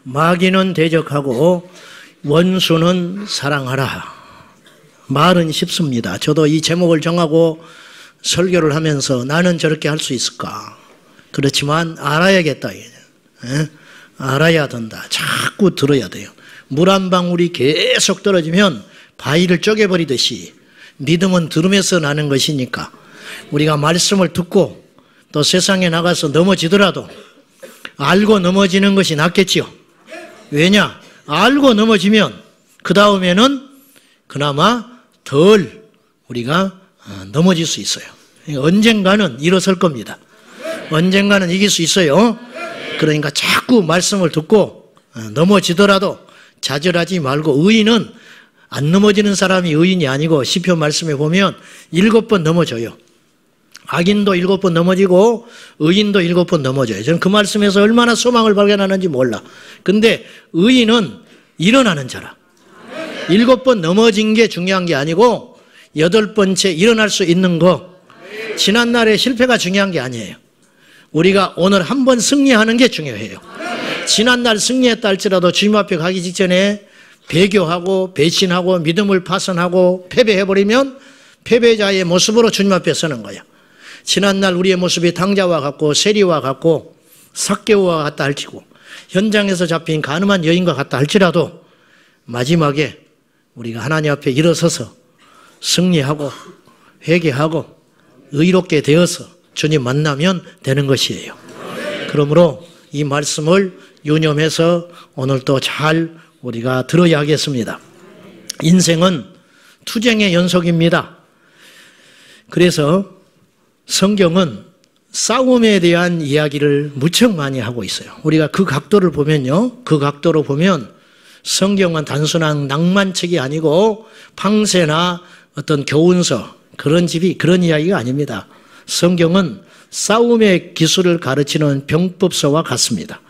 마귀는 대적하고 원수는 사랑하라. 말은 쉽습니다. 저도 이 제목을 정하고 설교를 하면서 나는 저렇게 할 수 있을까? 그렇지만 알아야겠다. 알아야 된다. 자꾸 들어야 돼요. 물 한 방울이 계속 떨어지면 바위를 쪼개버리듯이 믿음은 들으면서 나는 것이니까 우리가 말씀을 듣고 또 세상에 나가서 넘어지더라도 알고 넘어지는 것이 낫겠지요. 왜냐? 알고 넘어지면 그 다음에는 그나마 덜 우리가 넘어질 수 있어요. 언젠가는 일어설 겁니다. 언젠가는 이길 수 있어요. 그러니까 자꾸 말씀을 듣고 넘어지더라도 좌절하지 말고, 의인은 안 넘어지는 사람이 의인이 아니고 시편 말씀에 보면 7번 넘어져요. 악인도 7번 넘어지고 의인도 7번 넘어져요. 저는 그 말씀에서 얼마나 소망을 발견하는지 몰라. 근데 의인은 일어나는 자라. 7번 넘어진 게 중요한 게 아니고 8번째 일어날 수 있는 거, 지난날의 실패가 중요한 게 아니에요. 우리가 오늘 한번 승리하는 게 중요해요. 지난날 승리했다 할지라도 주님 앞에 가기 직전에 배교하고 배신하고 믿음을 파손하고 패배해버리면 패배자의 모습으로 주님 앞에 서는 거예요. 지난날 우리의 모습이 당자와 같고 세리와 같고 삭개오와 같다 할지고 현장에서 잡힌 가늠한 여인과 같다 할지라도 마지막에 우리가 하나님 앞에 일어서서 승리하고 회개하고 의롭게 되어서 주님 만나면 되는 것이에요. 그러므로 이 말씀을 유념해서 오늘도 잘 우리가 들어야 하겠습니다. 인생은 투쟁의 연속입니다. 그래서 성경은 싸움에 대한 이야기를 무척 많이 하고 있어요. 우리가 그 각도를 보면요, 그 각도로 보면 성경은 단순한 낭만책이 아니고 팡세나 어떤 교훈서 그런 이야기가 아닙니다. 성경은 싸움의 기술을 가르치는 병법서와 같습니다.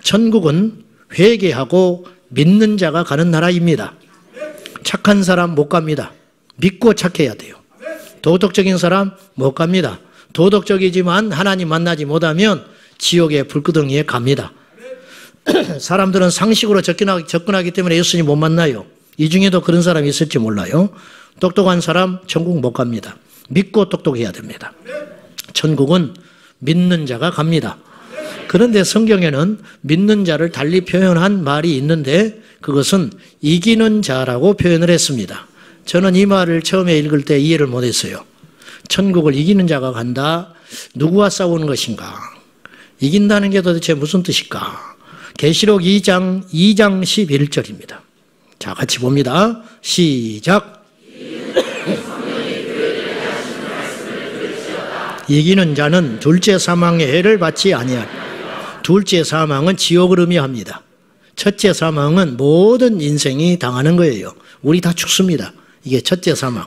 천국은 회개하고 믿는 자가 가는 나라입니다. 착한 사람 못 갑니다. 믿고 착해야 돼요. 도덕적인 사람 못 갑니다. 도덕적이지만 하나님 만나지 못하면 지옥의 불구덩이에 갑니다. 사람들은 상식으로 접근하기 때문에 예수님 못 만나요. 이 중에도 그런 사람이 있을지 몰라요. 똑똑한 사람 천국 못 갑니다. 믿고 똑똑해야 됩니다. 천국은 믿는 자가 갑니다. 그런데 성경에는 믿는 자를 달리 표현한 말이 있는데 그것은 이기는 자라고 표현을 했습니다. 저는 이 말을 처음에 읽을 때 이해를 못했어요. 천국을 이기는 자가 간다. 누구와 싸우는 것인가? 이긴다는 게 도대체 무슨 뜻일까? 계시록 2장 11절입니다. 자, 같이 봅니다. 시작. 이기는 자는 둘째 사망의 해를 받지 아니하리라. 둘째 사망은 지옥을 의미합니다. 첫째 사망은 모든 인생이 당하는 거예요. 우리 다 죽습니다. 이게 첫째 사망.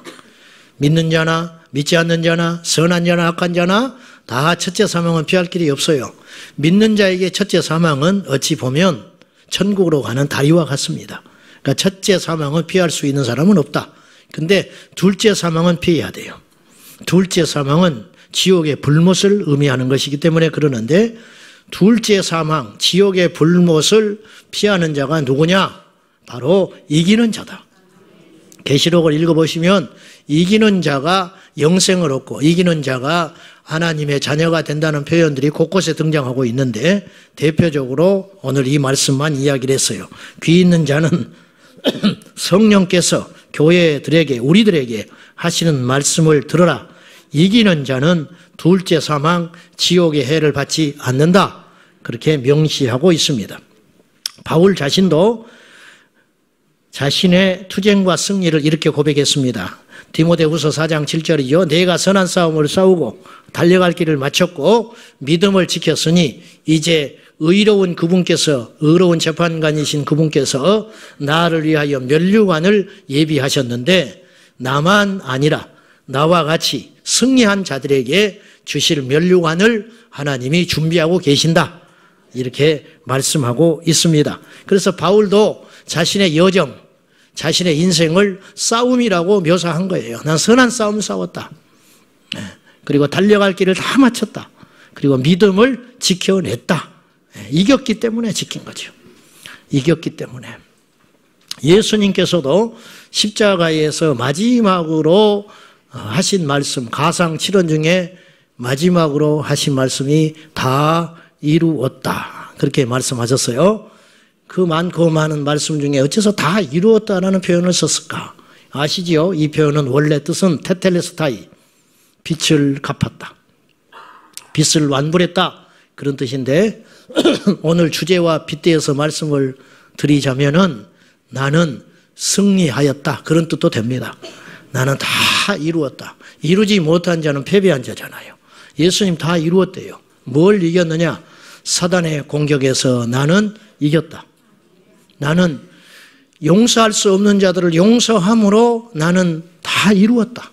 믿는 자나 믿지 않는 자나 선한 자나 악한 자나 다 첫째 사망은 피할 길이 없어요. 믿는 자에게 첫째 사망은 어찌 보면 천국으로 가는 다리와 같습니다. 그러니까 첫째 사망은 피할 수 있는 사람은 없다. 근데 둘째 사망은 피해야 돼요. 둘째 사망은 지옥의 불못을 의미하는 것이기 때문에 그러는데, 둘째 사망, 지옥의 불못을 피하는 자가 누구냐? 바로 이기는 자다. 계시록을 읽어보시면 이기는 자가 영생을 얻고 이기는 자가 하나님의 자녀가 된다는 표현들이 곳곳에 등장하고 있는데, 대표적으로 오늘 이 말씀만 이야기를 했어요. 귀 있는 자는 성령께서 교회들에게, 우리들에게 하시는 말씀을 들어라. 이기는 자는 둘째 사망, 지옥의 해를 받지 않는다. 그렇게 명시하고 있습니다. 바울 자신도 자신의 투쟁과 승리를 이렇게 고백했습니다. 디모데후서 4장 7절이죠. 내가 선한 싸움을 싸우고 달려갈 길을 마쳤고 믿음을 지켰으니 이제 의로운 재판관이신 그분께서 나를 위하여 면류관을 예비하셨는데 나만 아니라 나와 같이 승리한 자들에게 주실 면류관을 하나님이 준비하고 계신다. 이렇게 말씀하고 있습니다. 그래서 바울도 자신의 여정, 자신의 인생을 싸움이라고 묘사한 거예요. 난 선한 싸움 싸웠다. 그리고 달려갈 길을 다 마쳤다. 그리고 믿음을 지켜냈다. 이겼기 때문에 지킨 거죠. 이겼기 때문에. 예수님께서도 십자가에서 마지막으로 하신 말씀, 가상 7원 중에 마지막으로 하신 말씀이 다 이루었다. 그렇게 말씀하셨어요. 그 많고 많은 말씀 중에 어째서 다 이루었다라는 표현을 썼을까? 아시지요? 이 표현은 원래 뜻은 테텔레스타이, 빚을 갚았다, 빚을 완불했다, 그런 뜻인데 오늘 주제와 빗대어서 말씀을 드리자면은 나는 승리하였다, 그런 뜻도 됩니다. 나는 다 이루었다. 이루지 못한 자는 패배한 자잖아요. 예수님 다 이루었대요. 뭘 이겼느냐? 사단의 공격에서 나는 이겼다. 나는 용서할 수 없는 자들을 용서함으로 나는 다 이루었다.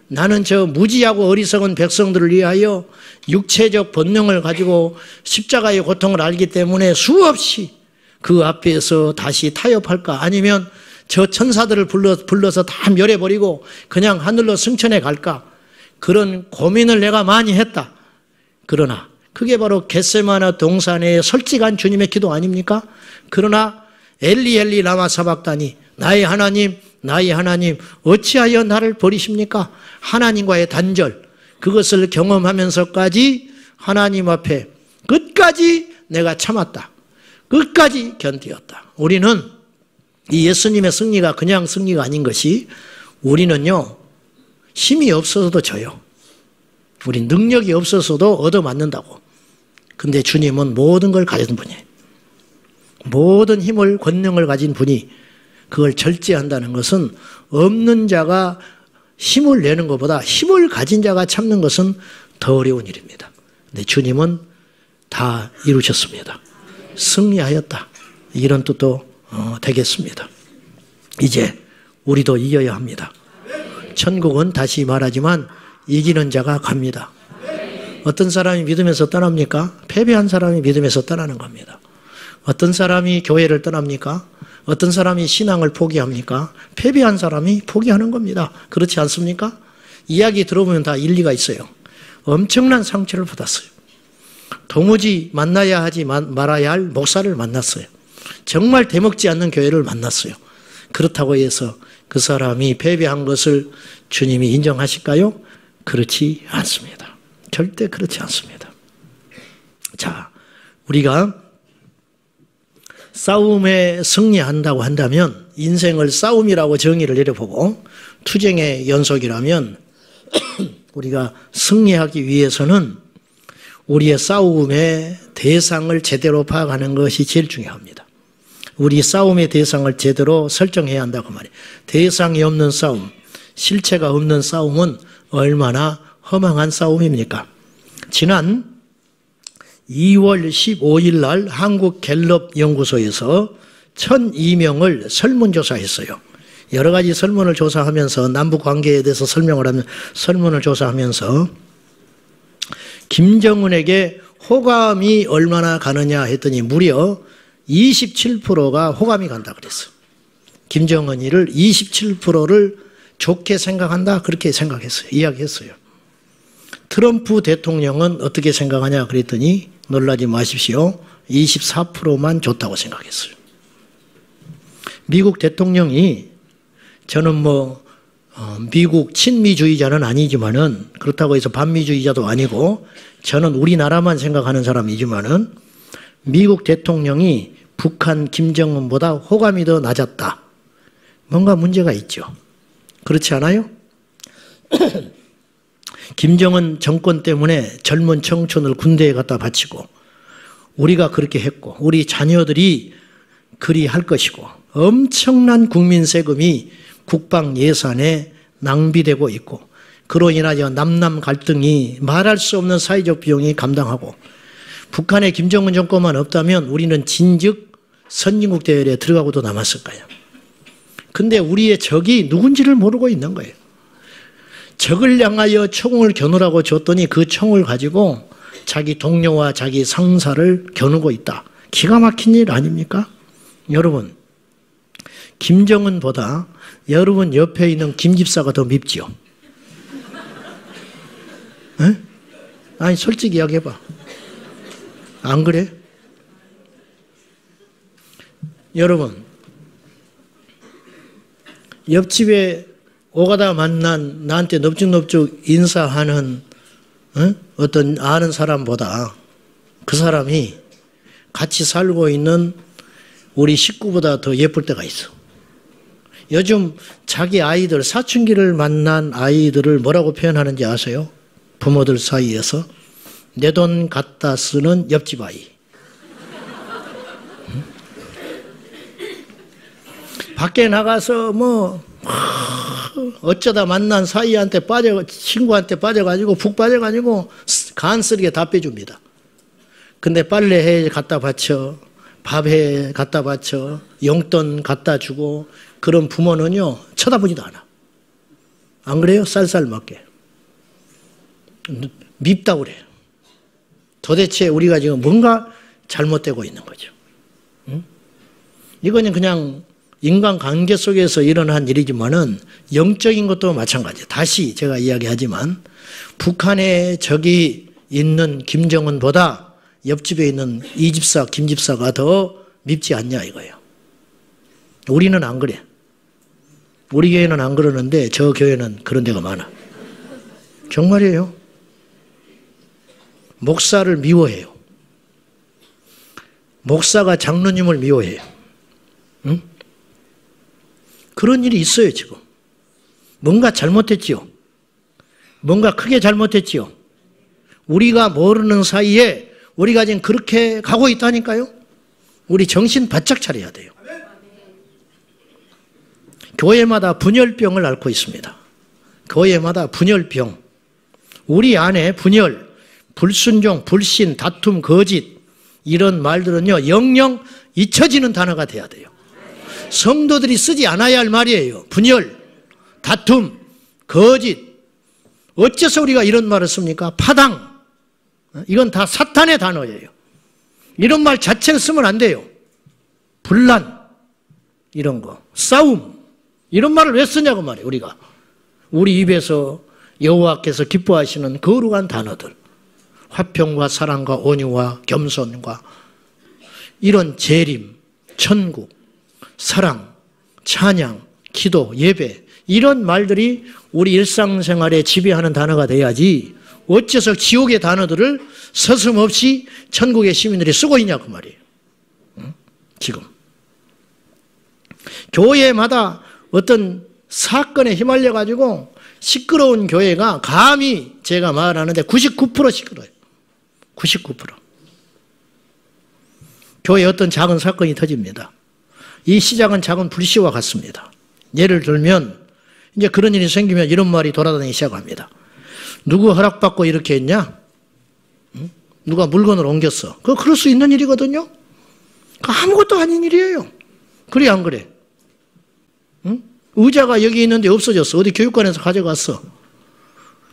나는 저 무지하고 어리석은 백성들을 위하여 육체적 본능을 가지고 십자가의 고통을 알기 때문에 수없이 그 앞에서 다시 타협할까? 아니면 저 천사들을 불러서 다 멸해버리고 그냥 하늘로 승천해 갈까? 그런 고민을 내가 많이 했다. 그러나 그게 바로 겟세마네 동산의 솔직한 주님의 기도 아닙니까? 그러나 엘리 엘리 라마 사박다니, 나의 하나님, 나의 하나님, 어찌하여 나를 버리십니까? 하나님과의 단절, 그것을 경험하면서까지 하나님 앞에 끝까지 내가 참았다. 끝까지 견디었다. 우리는 이 예수님의 승리가 그냥 승리가 아닌 것이, 우리는요 힘이 없어서도 져요. 우리 능력이 없어서도 얻어맞는다고. 근데 주님은 모든 걸 가진 분이에요. 모든 힘을, 권능을 가진 분이 그걸 절제한다는 것은 없는 자가 힘을 내는 것보다 힘을 가진 자가 참는 것은 더 어려운 일입니다. 근데 주님은 다 이루셨습니다. 승리하였다. 이런 뜻도 되겠습니다. 이제 우리도 이겨야 합니다. 천국은 다시 말하지만 이기는 자가 갑니다. 어떤 사람이 믿음에서 떠납니까? 패배한 사람이 믿음에서 떠나는 겁니다. 어떤 사람이 교회를 떠납니까? 어떤 사람이 신앙을 포기합니까? 패배한 사람이 포기하는 겁니다. 그렇지 않습니까? 이야기 들어보면 다 일리가 있어요. 엄청난 상처를 받았어요. 도무지 만나야 하지 말아야 할 목사를 만났어요. 정말 대먹지 않는 교회를 만났어요. 그렇다고 해서 그 사람이 패배한 것을 주님이 인정하실까요? 그렇지 않습니다. 절대 그렇지 않습니다. 자, 우리가 싸움에 승리한다고 한다면, 인생을 싸움이라고 정의를 내려보고 투쟁의 연속이라면 우리가 승리하기 위해서는 우리의 싸움의 대상을 제대로 파악하는 것이 제일 중요합니다. 우리 싸움의 대상을 제대로 설정해야 한다고 말이에요. 대상이 없는 싸움, 실체가 없는 싸움은 얼마나 허망한 싸움입니까? 지난 2월 15일 날 한국갤럽 연구소에서 1002명을 설문조사했어요. 여러 가지 설문을 조사하면서, 남북 관계에 대해서 설문을 조사하면서 김정은에게 호감이 얼마나 가느냐 했더니 무려 27%가 호감이 간다 그랬어. 김정은이를 27%를 좋게 생각한다, 그렇게 생각했어요. 이야기했어요. 트럼프 대통령은 어떻게 생각하냐 그랬더니 놀라지 마십시오. 24%만 좋다고 생각했어요. 미국 대통령이, 저는 미국 친미주의자는 아니지만은, 그렇다고 해서 반미주의자도 아니고, 저는 우리나라만 생각하는 사람이지만은, 미국 대통령이 북한 김정은보다 호감이 더 낮았다. 뭔가 문제가 있죠. 그렇지 않아요? 김정은 정권 때문에 젊은 청춘을 군대에 갖다 바치고, 우리가 그렇게 했고, 우리 자녀들이 그리 할 것이고, 엄청난 국민 세금이 국방 예산에 낭비되고 있고, 그로 인하여 남남 갈등이 말할 수 없는 사회적 비용이 감당하고, 북한의 김정은 정권만 없다면 우리는 진즉 선진국 대열에 들어가고도 남았을 거예요. 근데 우리의 적이 누군지를 모르고 있는 거예요. 적을 향하여 총을 겨누라고 줬더니 그 총을 가지고 자기 동료와 자기 상사를 겨누고 있다. 기가 막힌 일 아닙니까? 여러분, 김정은보다 여러분 옆에 있는 김 집사가 더 밉지요. 에? 아니 솔직히 이야기해봐. 안 그래? 여러분, 옆집에 오가다 만난 나한테 넙죽넙죽 인사하는 어떤 아는 사람보다 그 사람이 같이 살고 있는 우리 식구보다 더 예쁠 때가 있어. 요즘 자기 아이들, 사춘기를 만난 아이들을 뭐라고 표현하는지 아세요? 부모들 사이에서 내 돈 갖다 쓰는 옆집 아이. 밖에 나가서 어쩌다 만난 사이한테 친구한테 빠져가지고 푹 빠져가지고 간쓰리게 다 빼줍니다. 근데 빨래해 갖다 바쳐, 밥해 갖다 바쳐, 용돈 갖다 주고 그런 부모는요 쳐다보지도 않아. 안 그래요? 쌀쌀 맞게. 밉다고 그래요. 도대체 우리가 지금 뭔가 잘못되고 있는 거죠. 응? 이거는 그냥 인간관계 속에서 일어난 일이지만은 영적인 것도 마찬가지예요. 다시 제가 이야기하지만 북한에 적이 있는 김정은보다 옆집에 있는 이 집사, 김 집사가 더 밉지 않냐 이거예요. 우리는 안 그래. 우리 교회는 안 그러는데 저 교회는 그런 데가 많아. 정말이에요. 목사를 미워해요. 목사가 장로님을 미워해요. 응? 그런 일이 있어요, 지금. 뭔가 잘못했지요. 뭔가 크게 잘못했지요. 우리가 모르는 사이에 우리가 지금 그렇게 가고 있다니까요. 우리 정신 바짝 차려야 돼요. 교회마다 분열병을 앓고 있습니다. 교회마다 분열병. 우리 안에 분열, 불순종, 불신, 다툼, 거짓 이런 말들은요 영영 잊혀지는 단어가 돼야 돼요. 성도들이 쓰지 않아야 할 말이에요. 분열, 다툼, 거짓. 어째서 우리가 이런 말을 씁니까? 파당. 이건 다 사탄의 단어예요. 이런 말 자체를 쓰면 안 돼요. 분란, 이런 거. 싸움. 이런 말을 왜 쓰냐고 말이에요, 우리가. 우리 입에서 여호와께서 기뻐하시는 거룩한 단어들. 화평과 사랑과 온유와 겸손과 이런 재림, 천국, 사랑, 찬양, 기도, 예배 이런 말들이 우리 일상생활에 지배하는 단어가 돼야지 어째서 지옥의 단어들을 서슴없이 천국의 시민들이 쓰고 있냐고 말이에요. 지금. 교회마다 어떤 사건에 휘말려가지고 시끄러운 교회가 감히 제가 말하는데 99% 시끄러워요. 99%. 교회에 어떤 작은 사건이 터집니다. 이 시작은 작은 불씨와 같습니다. 예를 들면 이제 그런 일이 생기면 이런 말이 돌아다니기 시작합니다. 누구 허락받고 이렇게 했냐? 누가 물건을 옮겼어. 그럴 수 있는 일이거든요. 아무것도 아닌 일이에요. 그래 안 그래? 응? 의자가 여기 있는데 없어졌어. 어디 교육관에서 가져갔어.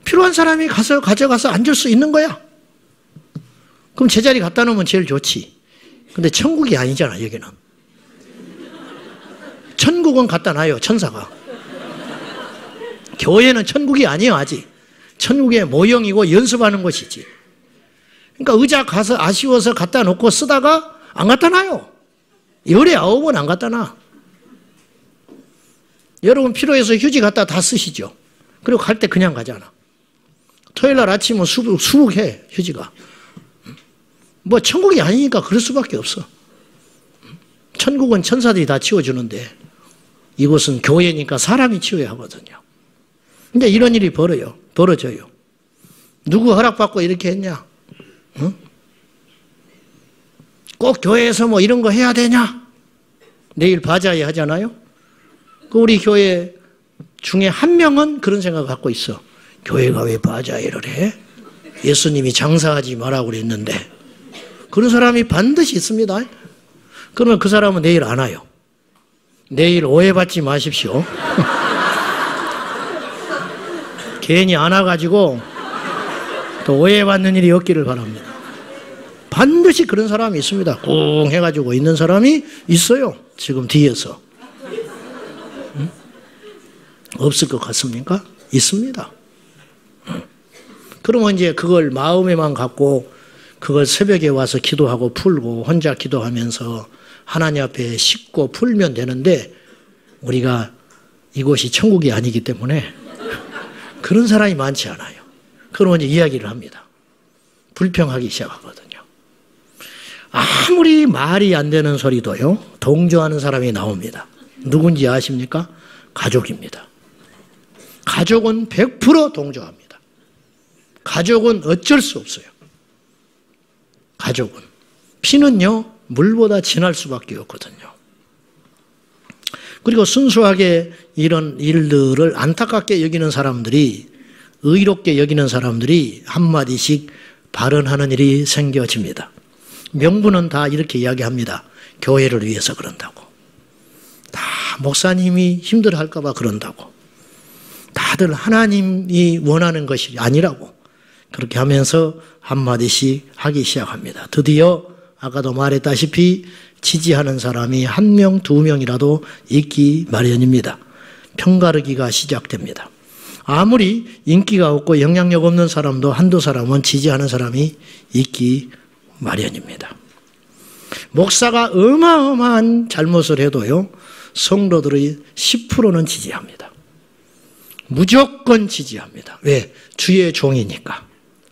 필요한 사람이 가져가서 앉을 수 있는 거야. 그럼 제자리 갖다 놓으면 제일 좋지. 근데 천국이 아니잖아, 여기는. 천국은 갖다 놔요, 천사가. 교회는 천국이 아니에요, 아직. 천국의 모형이고 연습하는 것이지. 그러니까 의자 가서 아쉬워서 갖다 놓고 쓰다가 안 갖다 놔요. 열에 9번 안 갖다 놔. 여러분 필요해서 휴지 갖다 다 쓰시죠. 그리고 갈 때 그냥 가잖아. 토요일 날 아침은 수북해, 휴지가. 뭐 천국이 아니니까 그럴 수밖에 없어. 천국은 천사들이 다 치워주는데 이곳은 교회니까 사람이 치워야 하거든요. 근데 이런 일이 벌어져요. 누구 허락받고 이렇게 했냐? 응? 꼭 교회에서 뭐 이런 거 해야 되냐? 내일 바자회 하잖아요. 우리 교회 중에 한 명은 그런 생각을 갖고 있어. 교회가 왜 바자회를 해? 예수님이 장사하지 말라고 그랬는데. 그런 사람이 반드시 있습니다. 그러면 그 사람은 내일 안 와요. 내일 오해받지 마십시오. 괜히 안 와가지고 또 오해받는 일이 없기를 바랍니다. 반드시 그런 사람이 있습니다. 꽁 해가지고 있는 사람이 있어요. 지금 뒤에서. 응? 없을 것 같습니까? 있습니다. 그러면 이제 그걸 마음에만 갖고 그걸 새벽에 와서 기도하고 풀고 혼자 기도하면서 하나님 앞에 씻고 풀면 되는데 우리가 이곳이 천국이 아니기 때문에 그런 사람이 많지 않아요. 그러면 이제 이야기를 합니다. 불평하기 시작하거든요. 아무리 말이 안 되는 소리도요, 동조하는 사람이 나옵니다. 누군지 아십니까? 가족입니다. 가족은 100% 동조합니다. 가족은 어쩔 수 없어요. 가족은. 피는요, 물보다 진할 수밖에 없거든요. 그리고 순수하게 이런 일들을 안타깝게 여기는 사람들이, 의롭게 여기는 사람들이 한마디씩 발언하는 일이 생겨집니다. 명분은 다 이렇게 이야기합니다. 교회를 위해서 그런다고. 다 목사님이 힘들어할까 봐 그런다고. 다들 하나님이 원하는 것이 아니라고. 그렇게 하면서 한마디씩 하기 시작합니다. 드디어 아까도 말했다시피 지지하는 사람이 1명, 2명이라도 있기 마련입니다. 편가르기가 시작됩니다. 아무리 인기가 없고 영향력 없는 사람도 한두 사람은 지지하는 사람이 있기 마련입니다. 목사가 어마어마한 잘못을 해도요, 성도들의 10%는 지지합니다. 무조건 지지합니다. 왜? 주의 종이니까.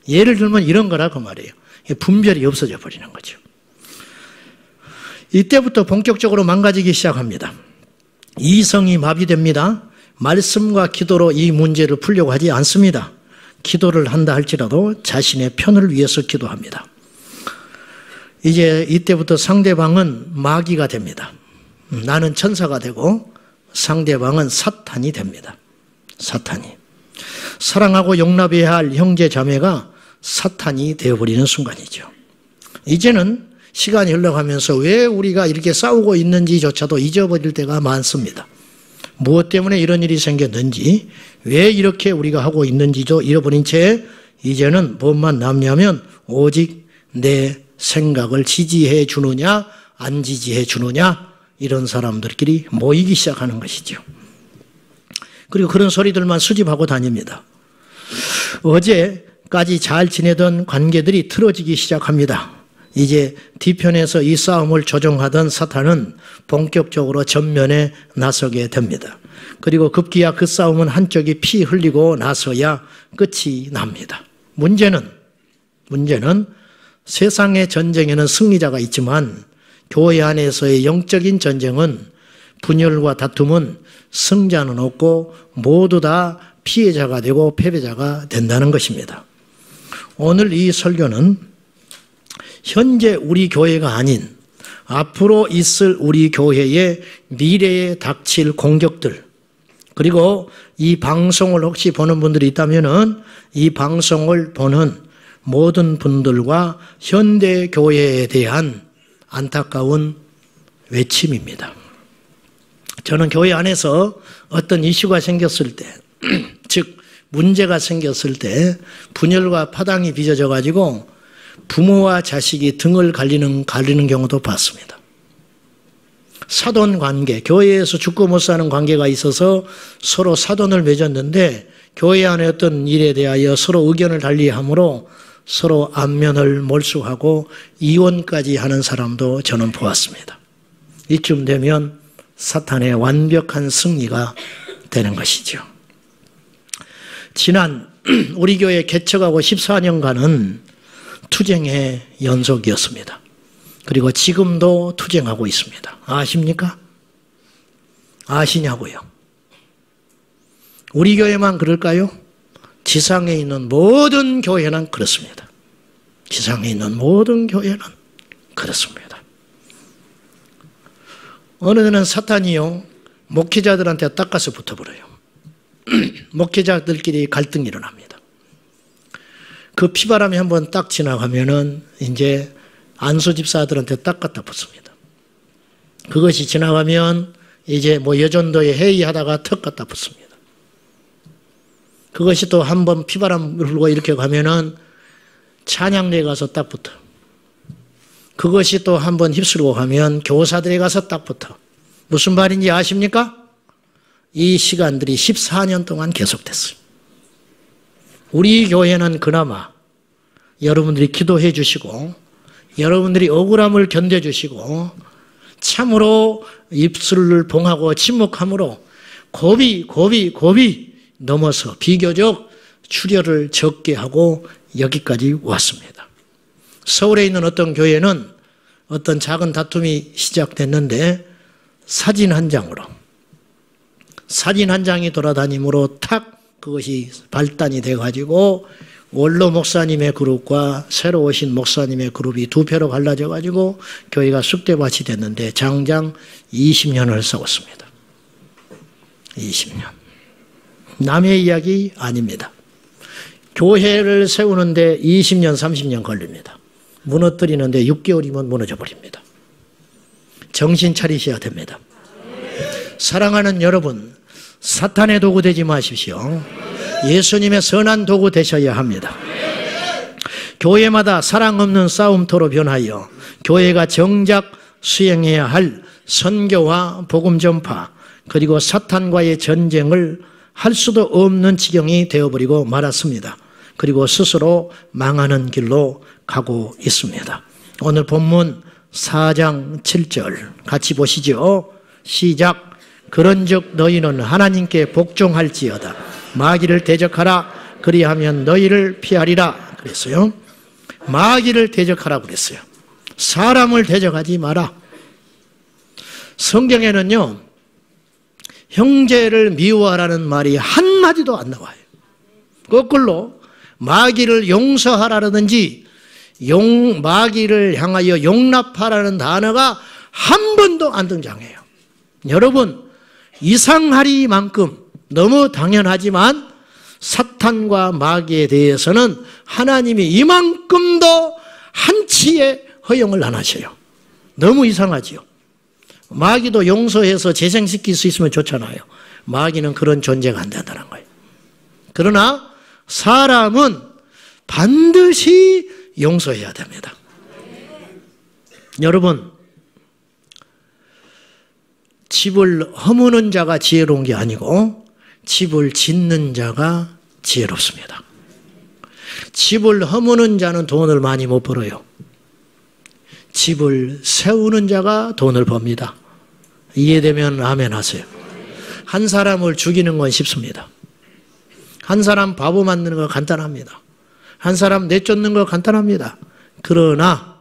예를 들면 이런 거라 그 말이에요. 분별이 없어져 버리는 거죠. 이때부터 본격적으로 망가지기 시작합니다. 이성이 마비됩니다. 말씀과 기도로 이 문제를 풀려고 하지 않습니다. 기도를 한다 할지라도 자신의 편을 위해서 기도합니다. 이제 이때부터 상대방은 마귀가 됩니다. 나는 천사가 되고 상대방은 사탄이 됩니다. 사탄이. 사랑하고 용납해야 할 형제 자매가 사탄이 되어버리는 순간이죠. 이제는 시간이 흘러가면서 왜 우리가 이렇게 싸우고 있는지조차도 잊어버릴 때가 많습니다. 무엇 때문에 이런 일이 생겼는지, 왜 이렇게 우리가 하고 있는지도 잃어버린 채 이제는 무엇만 남냐면 오직 내 생각을 지지해 주느냐 안 지지해 주느냐, 이런 사람들끼리 모이기 시작하는 것이죠. 그리고 그런 소리들만 수집하고 다닙니다. 어제까지 잘 지내던 관계들이 틀어지기 시작합니다. 이제 뒤편에서 이 싸움을 조종하던 사탄은 본격적으로 전면에 나서게 됩니다. 그리고 급기야 그 싸움은 한쪽이 피 흘리고 나서야 끝이 납니다. 문제는 세상의 전쟁에는 승리자가 있지만 교회 안에서의 영적인 전쟁은, 분열과 다툼은 승자는 없고 모두 다 피해자가 되고 패배자가 된다는 것입니다. 오늘 이 설교는 현재 우리 교회가 아닌 앞으로 있을 우리 교회의 미래에 닥칠 공격들, 그리고 이 방송을 혹시 보는 분들이 있다면은 이 방송을 보는 모든 분들과 현대 교회에 대한 안타까운 외침입니다. 저는 교회 안에서 어떤 이슈가 생겼을 때, 즉 문제가 생겼을 때 분열과 파당이 빚어져 가지고 부모와 자식이 등을 가리는 경우도 봤습니다. 사돈 관계, 교회에서 죽고 못 사는 관계가 있어서 서로 사돈을 맺었는데 교회 안에 어떤 일에 대하여 서로 의견을 달리함으로 서로 안면을 몰수하고 이혼까지 하는 사람도 저는 보았습니다. 이쯤 되면 사탄의 완벽한 승리가 되는 것이죠. 지난 우리 교회 개척하고 14년간은 투쟁의 연속이었습니다. 그리고 지금도 투쟁하고 있습니다. 아십니까? 아시냐고요? 우리 교회만 그럴까요? 지상에 있는 모든 교회는 그렇습니다. 지상에 있는 모든 교회는 그렇습니다. 어느 때는 사탄이요, 목회자들한테 닦아서 붙어버려요. 목회자들끼리 갈등이 일어납니다. 그 피바람이 한번 딱 지나가면은 이제 안수 집사들한테 딱 갖다 붙습니다. 그것이 지나가면 이제 뭐 여전도에 회의하다가 턱 갖다 붙습니다. 그것이 또 한번 피바람 불고 이렇게 가면은 찬양대에 가서 딱 붙어. 그것이 또 한번 휩쓸고 가면 교사들에 가서 딱 붙어. 무슨 말인지 아십니까? 이 시간들이 14년 동안 계속됐어요. 우리 교회는 그나마 여러분들이 기도해 주시고 여러분들이 억울함을 견뎌주시고 참으로 입술을 봉하고 침묵함으로 고비 넘어서 비교적 출혈을 적게 하고 여기까지 왔습니다. 서울에 있는 어떤 교회는 어떤 작은 다툼이 시작됐는데 사진 한 장이 돌아다님으로 탁 그것이 발단이 돼가지고 원로 목사님의 그룹과 새로 오신 목사님의 그룹이 두 표로 갈라져가지고 교회가 쑥대밭이 됐는데 장장 20년을 싸웠습니다. 20년. 남의 이야기 아닙니다. 교회를 세우는데 20년, 30년 걸립니다. 무너뜨리는데 6개월이면 무너져 버립니다. 정신 차리셔야 됩니다. 사랑하는 여러분, 사탄의 도구 되지 마십시오. 예수님의 선한 도구 되셔야 합니다. 교회마다 사랑 없는 싸움터로 변하여 교회가 정작 수행해야 할 선교와 복음 전파 그리고 사탄과의 전쟁을 할 수도 없는 지경이 되어버리고 말았습니다. 그리고 스스로 망하는 길로 가고 있습니다. 오늘 본문 4장 7절 같이 보시죠. 시작. 그런즉 너희는 하나님께 복종할지어다. 마귀를 대적하라. 그리하면 너희를 피하리라. 그랬어요. 마귀를 대적하라 그랬어요. 사람을 대적하지 마라. 성경에는요, 형제를 미워하라는 말이 한마디도 안 나와요. 거꾸로 마귀를 용서하라든지 마귀를 향하여 용납하라는 단어가 한 번도 안 등장해요. 여러분, 이상하리만큼 너무 당연하지만 사탄과 마귀에 대해서는 하나님이 이만큼도 한치의 허용을 안 하셔요. 너무 이상하지요. 마귀도 용서해서 재생시킬 수 있으면 좋잖아요. 마귀는 그런 존재가 안 된다는 거예요. 그러나 사람은 반드시 용서해야 됩니다. 여러분, 집을 허무는 자가 지혜로운 게 아니고 집을 짓는 자가 지혜롭습니다. 집을 허무는 자는 돈을 많이 못 벌어요. 집을 세우는 자가 돈을 법니다. 이해되면 아멘 하세요. 한 사람을 죽이는 건 쉽습니다. 한 사람 바보 만드는 건 간단합니다. 한 사람 내쫓는 건 간단합니다. 그러나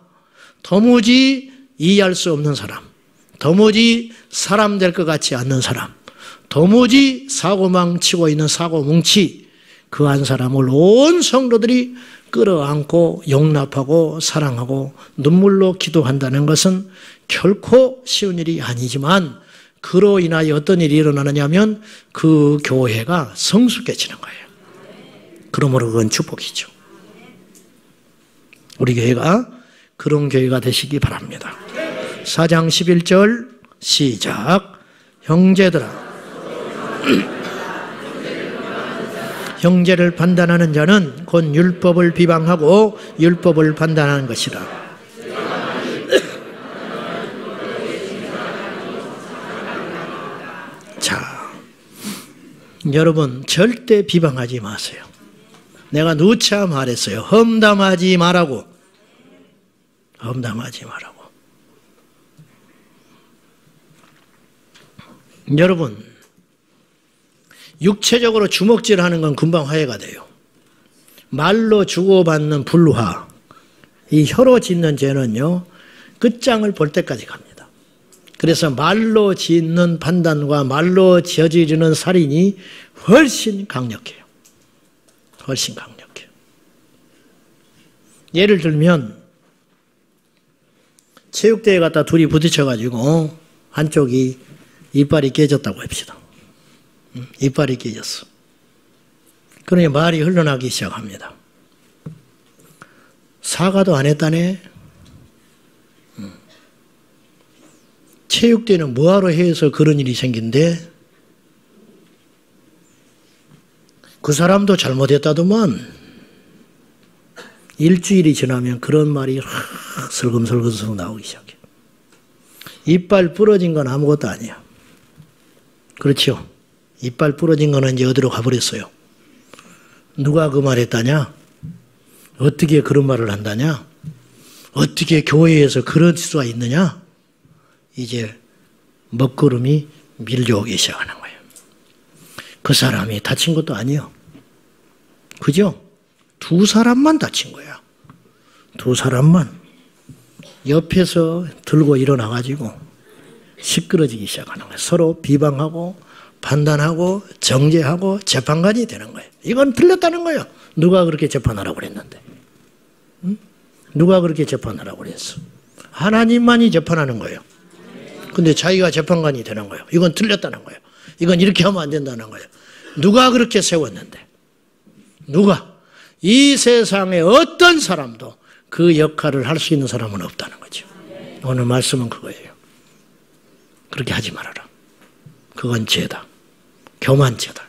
도무지 이해할 수 없는 사람, 도무지 사람 될 것 같지 않는 사람, 도무지 사고망 치고 있는 사고뭉치, 그 한 사람을 온 성도들이 끌어안고 용납하고 사랑하고 눈물로 기도한다는 것은 결코 쉬운 일이 아니지만 그로 인하여 어떤 일이 일어나느냐면 그 교회가 성숙해지는 거예요. 그러므로 그건 축복이죠. 우리 교회가 그런 교회가 되시기 바랍니다. 4장 11절 시작. 형제들아, 형제를 판단하는 자는 곧 율법을 비방하고 율법을 판단하는 것이라. 자, 여러분 절대 비방하지 마세요. 내가 누차 말했어요. 험담하지 말라고. 험담하지 말라고. 여러분, 육체적으로 주먹질하는 건 금방 화해가 돼요. 말로 주고받는 불화, 이 혀로 짓는 죄는요, 끝장을 볼 때까지 갑니다. 그래서 말로 짓는 판단과 말로 저지르는 살인이 훨씬 강력해요. 훨씬 강력해요. 예를 들면 체육대회 갔다 둘이 부딪혀가지고 한쪽이 이빨이 깨졌다고 합시다. 이빨이 깨졌어. 그러니 말이 흘러나기 시작합니다. 사과도 안 했다네. 체육대회는 뭐하러 해서 그런 일이 생긴데 그 사람도 잘못했다더만. 일주일이 지나면 그런 말이 슬금슬금 나오기 시작해. 이빨 부러진 건 아무것도 아니야. 그렇죠? 이빨 부러진 거는 이제 어디로 가버렸어요. 누가 그 말 했다냐? 어떻게 그런 말을 한다냐? 어떻게 교회에서 그럴 수가 있느냐? 이제 먹구름이 밀려오기 시작하는 거예요. 그 사람이 다친 것도 아니에요. 그죠? 두 사람만 다친 거야. 두 사람만 옆에서 들고 일어나가지고 시끄러지기 시작하는 거예요. 서로 비방하고 판단하고 정죄하고 재판관이 되는 거예요. 이건 틀렸다는 거예요. 누가 그렇게 재판하라고 그랬는데? 응? 누가 그렇게 재판하라고 그랬어? 하나님만이 재판하는 거예요. 근데 자기가 재판관이 되는 거예요. 이건 틀렸다는 거예요. 이건 이렇게 하면 안 된다는 거예요. 누가 그렇게 세웠는데? 누가? 이 세상에 어떤 사람도 그 역할을 할 수 있는 사람은 없다는 거죠. 오늘 말씀은 그거예요. 그렇게 하지 말아라. 그건 죄다. 교만죄다.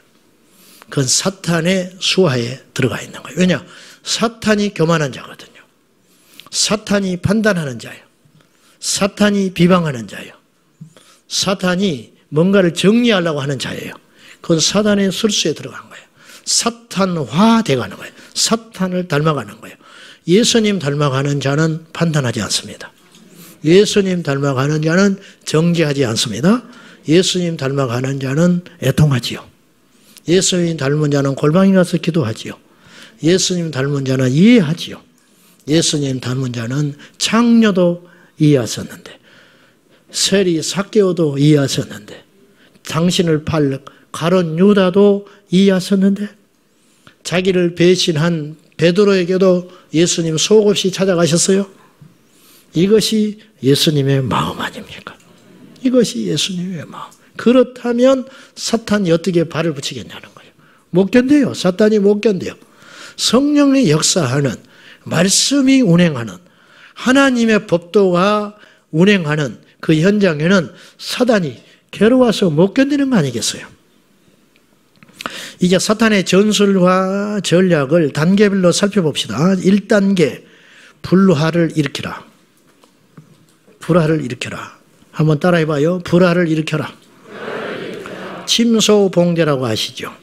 그건 사탄의 수하에 들어가 있는 거예요. 왜냐? 사탄이 교만한 자거든요. 사탄이 판단하는 자예요. 사탄이 비방하는 자예요. 사탄이 뭔가를 정리하려고 하는 자예요. 그건 사탄의 술수에 들어간 거예요. 사탄화 돼가는 거예요. 사탄을 닮아가는 거예요. 예수님 닮아가는 자는 판단하지 않습니다. 예수님 닮아가는 자는 정죄하지 않습니다. 예수님 닮아가는 자는 애통하지요. 예수님 닮은 자는 골방에 가서 기도하지요. 예수님 닮은 자는 이해하지요. 예수님 닮은 자는 창녀도 이해하셨는데, 세리 삭개오도 이해하셨는데, 당신을 팔 가룟 유다도 이해하셨는데, 자기를 배신한 베드로에게도 예수님 속없이 찾아가셨어요. 이것이 예수님의 마음 아닙니까? 이것이 예수님의 마음. 그렇다면 사탄이 어떻게 발을 붙이겠냐는 거예요. 못 견뎌요. 사탄이 못 견뎌요. 성령의 역사하는, 말씀이 운행하는, 하나님의 법도가 운행하는 그 현장에는 사탄이 괴로워서 못 견디는 거 아니겠어요? 이제 사탄의 전술과 전략을 단계별로 살펴봅시다. 1단계, 불화를 일으키라. 불화를 일으켜라. 한번 따라해봐요. 불화를 일으켜라. 침소봉대라고 아시죠?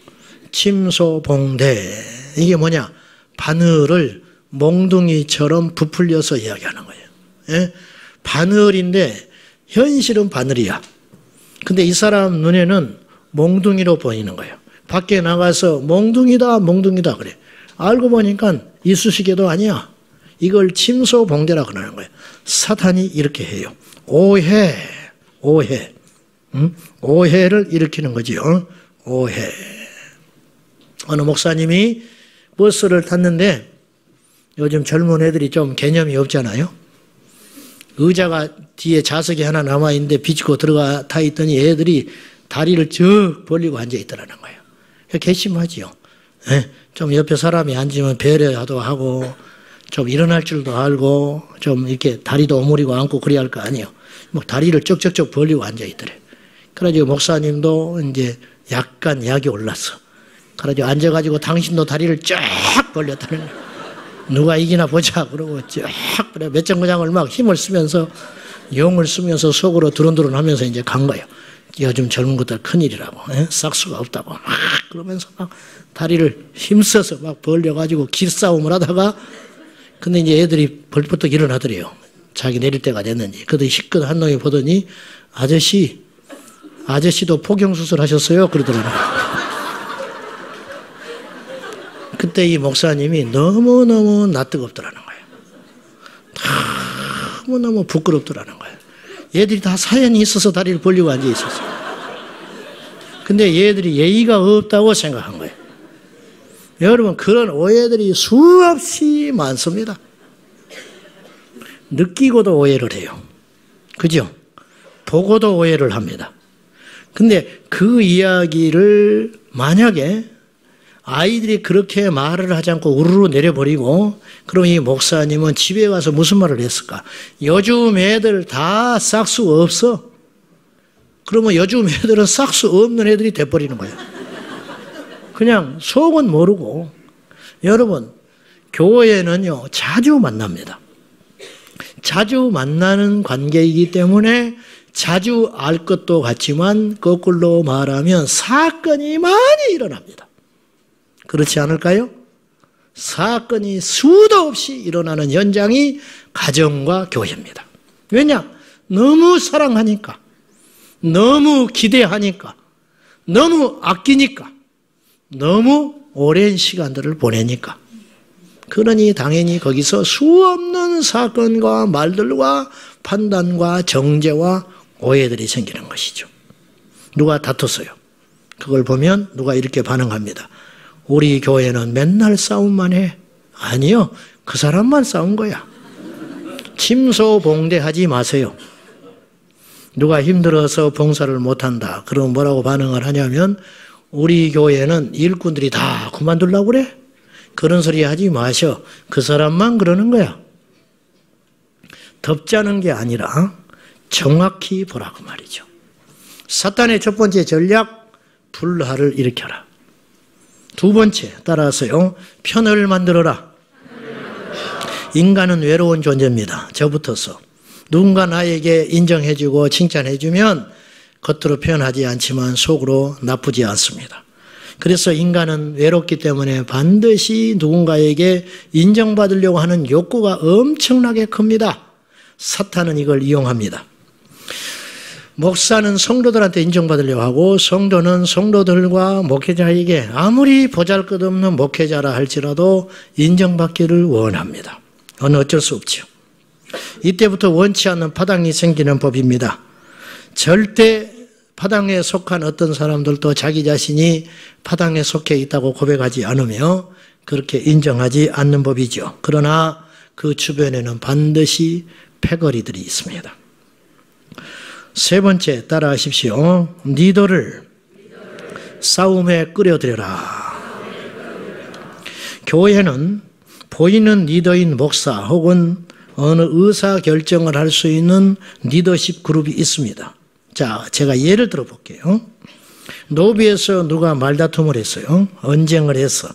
침소봉대. 이게 뭐냐? 바늘을 몽둥이처럼 부풀려서 이야기하는 거예요. 예? 바늘인데 현실은 바늘이야. 근데 이 사람 눈에는 몽둥이로 보이는 거예요. 밖에 나가서 몽둥이다 몽둥이다 그래. 알고 보니까 이쑤시개도 아니야. 이걸 침소봉대라고 하는 거예요. 사탄이 이렇게 해요. 오해. 오해를 일으키는 거지요. 오해. 어느 목사님이 버스를 탔는데 요즘 젊은 애들이 좀 개념이 없잖아요. 의자가 뒤에 좌석이 하나 남아있는데 비치고 들어가 타 있더니 애들이 다리를 쭉 벌리고 앉아있더라는 거예요. 괘씸하지요. 좀 옆에 사람이 앉으면 배려도 하고 좀 일어날 줄도 알고 좀 이렇게 다리도 오므리고 앉고 그래야 할 거 아니에요. 뭐 다리를 쩍쩍쩍 벌리고 앉아있더래. 그래가지고 목사님도 이제 약간 약이 올랐어. 그래가지고 앉아가지고 당신도 다리를 쫙 벌렸다는 거예요. 누가 이기나 보자 그러고 쫙 그래 몇 정거장을 막 힘을 쓰면서 용을 쓰면서 속으로 두런두런 하면서 이제 간 거예요. 요즘 젊은 것들 큰일이라고. 싹수가 없다고 막 그러면서 막 다리를 힘써서 막 벌려가지고 길싸움을 하다가 근데 이제 애들이 벌떡 일어나더래요. 자기 내릴 때가 됐는지. 그러더니 희끗 한 놈이 보더니 아저씨도 포경수술 하셨어요? 그러더라고요. 그때 이 목사님이 너무너무 낯뜨겁더라는 거예요. 너무너무 부끄럽더라는 거예요. 얘들이 다 사연이 있어서 다리를 벌리고 앉아 있었어요. 근데 얘들이 예의가 없다고 생각한 거예요. 여러분, 그런 오해들이 수없이 많습니다. 느끼고도 오해를 해요. 그죠? 보고도 오해를 합니다. 근데 그 이야기를 만약에 아이들이 그렇게 말을 하지 않고 우르르 내려버리고 그럼 이 목사님은 집에 가서 무슨 말을 했을까? 요즘 애들 다 싹수 없어. 그러면 요즘 애들은 싹수 없는 애들이 돼버리는 거예요. 그냥 속은 모르고. 여러분, 교회는요 자주 만납니다. 자주 만나는 관계이기 때문에 자주 알 것도 같지만 거꾸로 말하면 사건이 많이 일어납니다. 그렇지 않을까요? 사건이 수도 없이 일어나는 현장이 가정과 교회입니다. 왜냐? 너무 사랑하니까, 너무 기대하니까, 너무 아끼니까, 너무 오랜 시간들을 보내니까. 그러니 당연히 거기서 수없는 사건과 말들과 판단과 정죄와 오해들이 생기는 것이죠. 누가 다퉜어요. 그걸 보면 누가 이렇게 반응합니다. 우리 교회는 맨날 싸움만 해. 아니요. 그 사람만 싸운 거야. 침소봉대하지 마세요. 누가 힘들어서 봉사를 못한다. 그럼 뭐라고 반응을 하냐면 우리 교회는 일꾼들이 다 그만두려고 그래? 그런 소리 하지 마셔. 그 사람만 그러는 거야. 덮자는 게 아니라 정확히 보라고 말이죠. 사탄의 첫 번째 전략, 불화를 일으켜라. 두 번째, 따라서요. 편을 만들어라. 인간은 외로운 존재입니다. 저부터서. 누군가 나에게 인정해주고 칭찬해주면 겉으로 표현하지 않지만 속으로 나쁘지 않습니다. 그래서 인간은 외롭기 때문에 반드시 누군가에게 인정받으려고 하는 욕구가 엄청나게 큽니다. 사탄은 이걸 이용합니다. 목사는 성도들한테 인정받으려고 하고 성도는 성도들과 목회자에게 아무리 보잘것없는 목회자라 할지라도 인정받기를 원합니다. 어쩔 수 없죠. 이때부터 원치 않는 파당이 생기는 법입니다. 절대 파당에 속한 어떤 사람들도 자기 자신이 파당에 속해 있다고 고백하지 않으며 그렇게 인정하지 않는 법이죠. 그러나 그 주변에는 반드시 패거리들이 있습니다. 세 번째, 따라하십시오. 리더를 싸움에 끌어들여라. 교회는 보이는 리더인 목사 혹은 어느 의사 결정을 할 수 있는 리더십 그룹이 있습니다. 자, 제가 예를 들어 볼게요. 노비에서 누가 말다툼을 했어요. 언쟁을 해서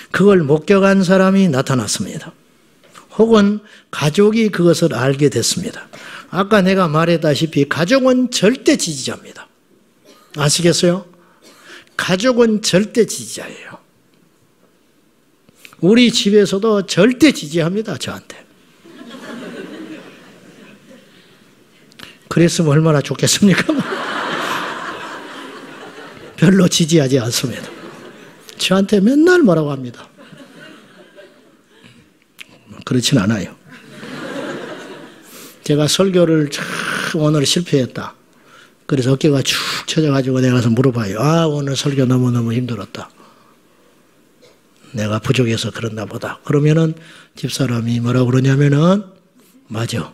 그걸 목격한 사람이 나타났습니다. 혹은 가족이 그것을 알게 됐습니다. 아까 내가 말했다시피 가족은 절대 지지자입니다. 아시겠어요? 가족은 절대 지지자예요. 우리 집에서도 절대 지지합니다, 저한테. 그랬으면 얼마나 좋겠습니까? 별로 지지하지 않습니다. 저한테 맨날 뭐라고 합니다. 그렇진 않아요. 제가 설교를 참 오늘 실패했다. 그래서 어깨가 축 처져가지고 내가 가서 물어봐요. 아, 오늘 설교 너무너무 힘들었다. 내가 부족해서 그런가 보다. 그러면은 집사람이 뭐라고 그러냐면은 맞아.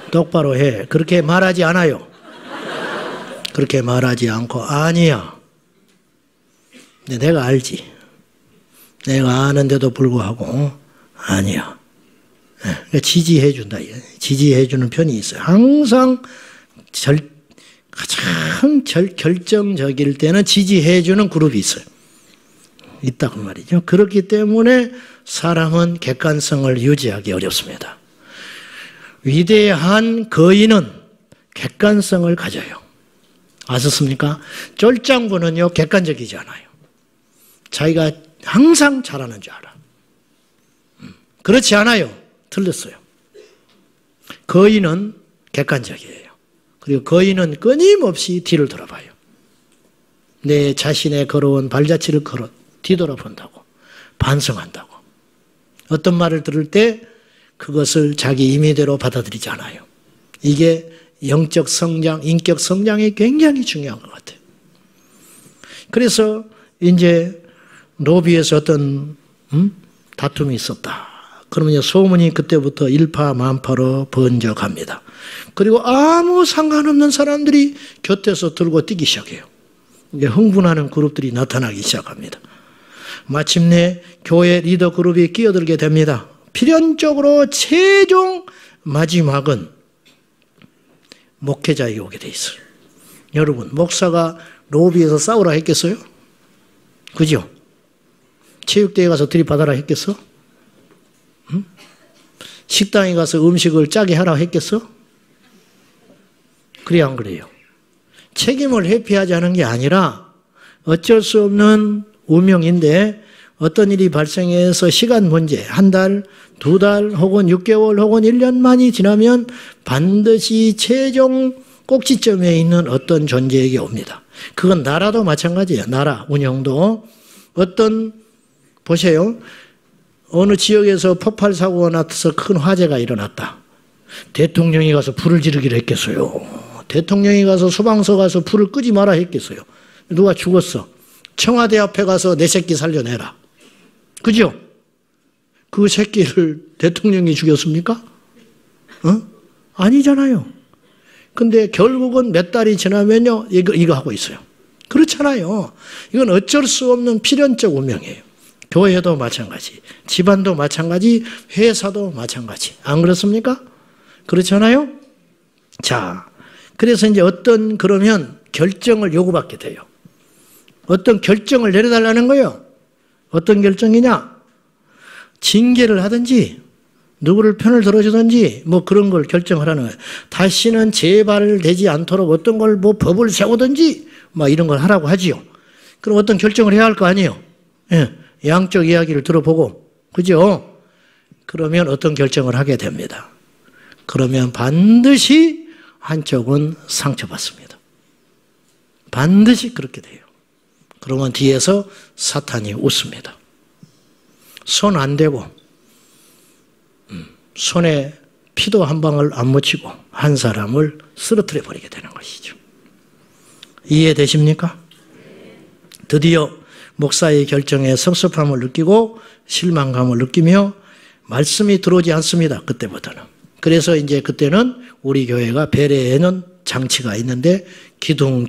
똑바로 해. 그렇게 말하지 않아요. 그렇게 말하지 않고 아니야. 근데 내가 알지. 내가 아는데도 불구하고 아니야. 그러니까 지지해 준다. 지지해 주는 편이 있어요. 항상 가장 결정적일 때는 지지해 주는 그룹이 있어요. 있다고 말이죠. 그렇기 때문에 사람은 객관성을 유지하기 어렵습니다. 위대한 거인은 객관성을 가져요. 아셨습니까? 쫄짱부는요, 객관적이지 않아요. 자기가 항상 잘하는 줄 알아. 그렇지 않아요. 틀렸어요. 거인은 객관적이에요. 그리고 거인은 끊임없이 뒤를 돌아봐요. 내 자신의 걸어온 발자취를 뒤돌아본다고, 반성한다고. 어떤 말을 들을 때 그것을 자기 임의대로 받아들이지 않아요. 이게 영적 성장, 인격 성장이 굉장히 중요한 것 같아요. 그래서 이제 노비에서 어떤 다툼이 있었다. 그러면 소문이 그때부터 일파만파로 번져갑니다. 그리고 아무 상관없는 사람들이 곁에서 들고 뛰기 시작해요. 이제 흥분하는 그룹들이 나타나기 시작합니다. 마침내 교회 리더 그룹이 끼어들게 됩니다. 필연적으로 최종 마지막은 목회자에게 오게 돼 있어요. 여러분, 목사가 로비에서 싸우라 했겠어요? 그죠? 체육대회 가서 들이받아라 했겠어? 응? 식당에 가서 음식을 짜게 하라 했겠어? 그래, 안 그래요? 책임을 회피하지 않은 게 아니라 어쩔 수 없는 운명인데 어떤 일이 발생해서 시간 문제, 한 달, 두 달, 혹은 6개월, 혹은 1년만이 지나면 반드시 최종 꼭지점에 있는 어떤 존재에게 옵니다. 그건 나라도 마찬가지예요. 나라 운영도 보세요. 어느 지역에서 폭발 사고가 나서 큰 화재가 일어났다. 대통령이 가서 불을 지르기로 했겠어요. 대통령이 가서 소방서 가서 불을 끄지 마라 했겠어요. 누가 죽었어. 청와대 앞에 가서 내 새끼 살려내라. 그죠? 그 새끼를 대통령이 죽였습니까? 아니잖아요. 근데 결국은 몇 달이 지나면요, 이거 하고 있어요. 그렇잖아요. 이건 어쩔 수 없는 필연적 운명이에요. 교회도 마찬가지, 집안도 마찬가지, 회사도 마찬가지. 안 그렇습니까? 그렇잖아요? 자, 그래서 이제 그러면 결정을 요구받게 돼요. 어떤 결정을 내려달라는 거예요. 어떤 결정이냐? 징계를 하든지, 누구를 편을 들어주든지, 그런 걸 결정하라는 거예요. 다시는 재발되지 않도록 어떤 걸 법을 세우든지, 이런 걸 하라고 하지요. 그럼 어떤 결정을 해야 할 거 아니에요? 예. 양쪽 이야기를 들어보고, 그죠? 그러면 어떤 결정을 하게 됩니다. 그러면 반드시 한쪽은 상처받습니다. 반드시 그렇게 돼요. 그러면 뒤에서 사탄이 웃습니다. 손 안 대고, 손에 피도 한 방울 안 묻히고 한 사람을 쓰러뜨려 버리게 되는 것이죠. 이해되십니까? 드디어 목사의 결정에 섭섭함을 느끼고 실망감을 느끼며 말씀이 들어오지 않습니다. 그때부터는. 그래서 이제 그때는 우리 교회가 베레에는 장치가 있는데 기둥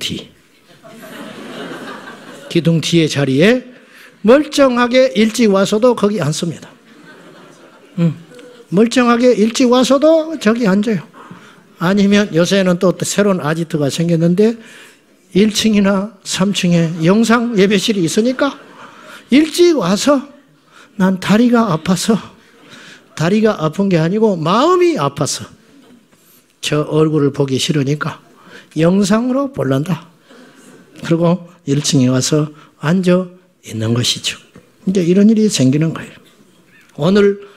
뒤의 자리에 멀쩡하게 일찍 와서도 거기 앉습니다. 멀쩡하게 일찍 와서도 저기 앉아요. 아니면 요새는 또 새로운 아지트가 생겼는데 1층이나 3층에 영상 예배실이 있으니까 일찍 와서 난 다리가 아픈 게 아니고 마음이 아파서 저 얼굴을 보기 싫으니까 영상으로 볼란다. 그리고 1층에 와서 앉아 있는 것이죠. 이제 이런 일이 생기는 거예요. 오늘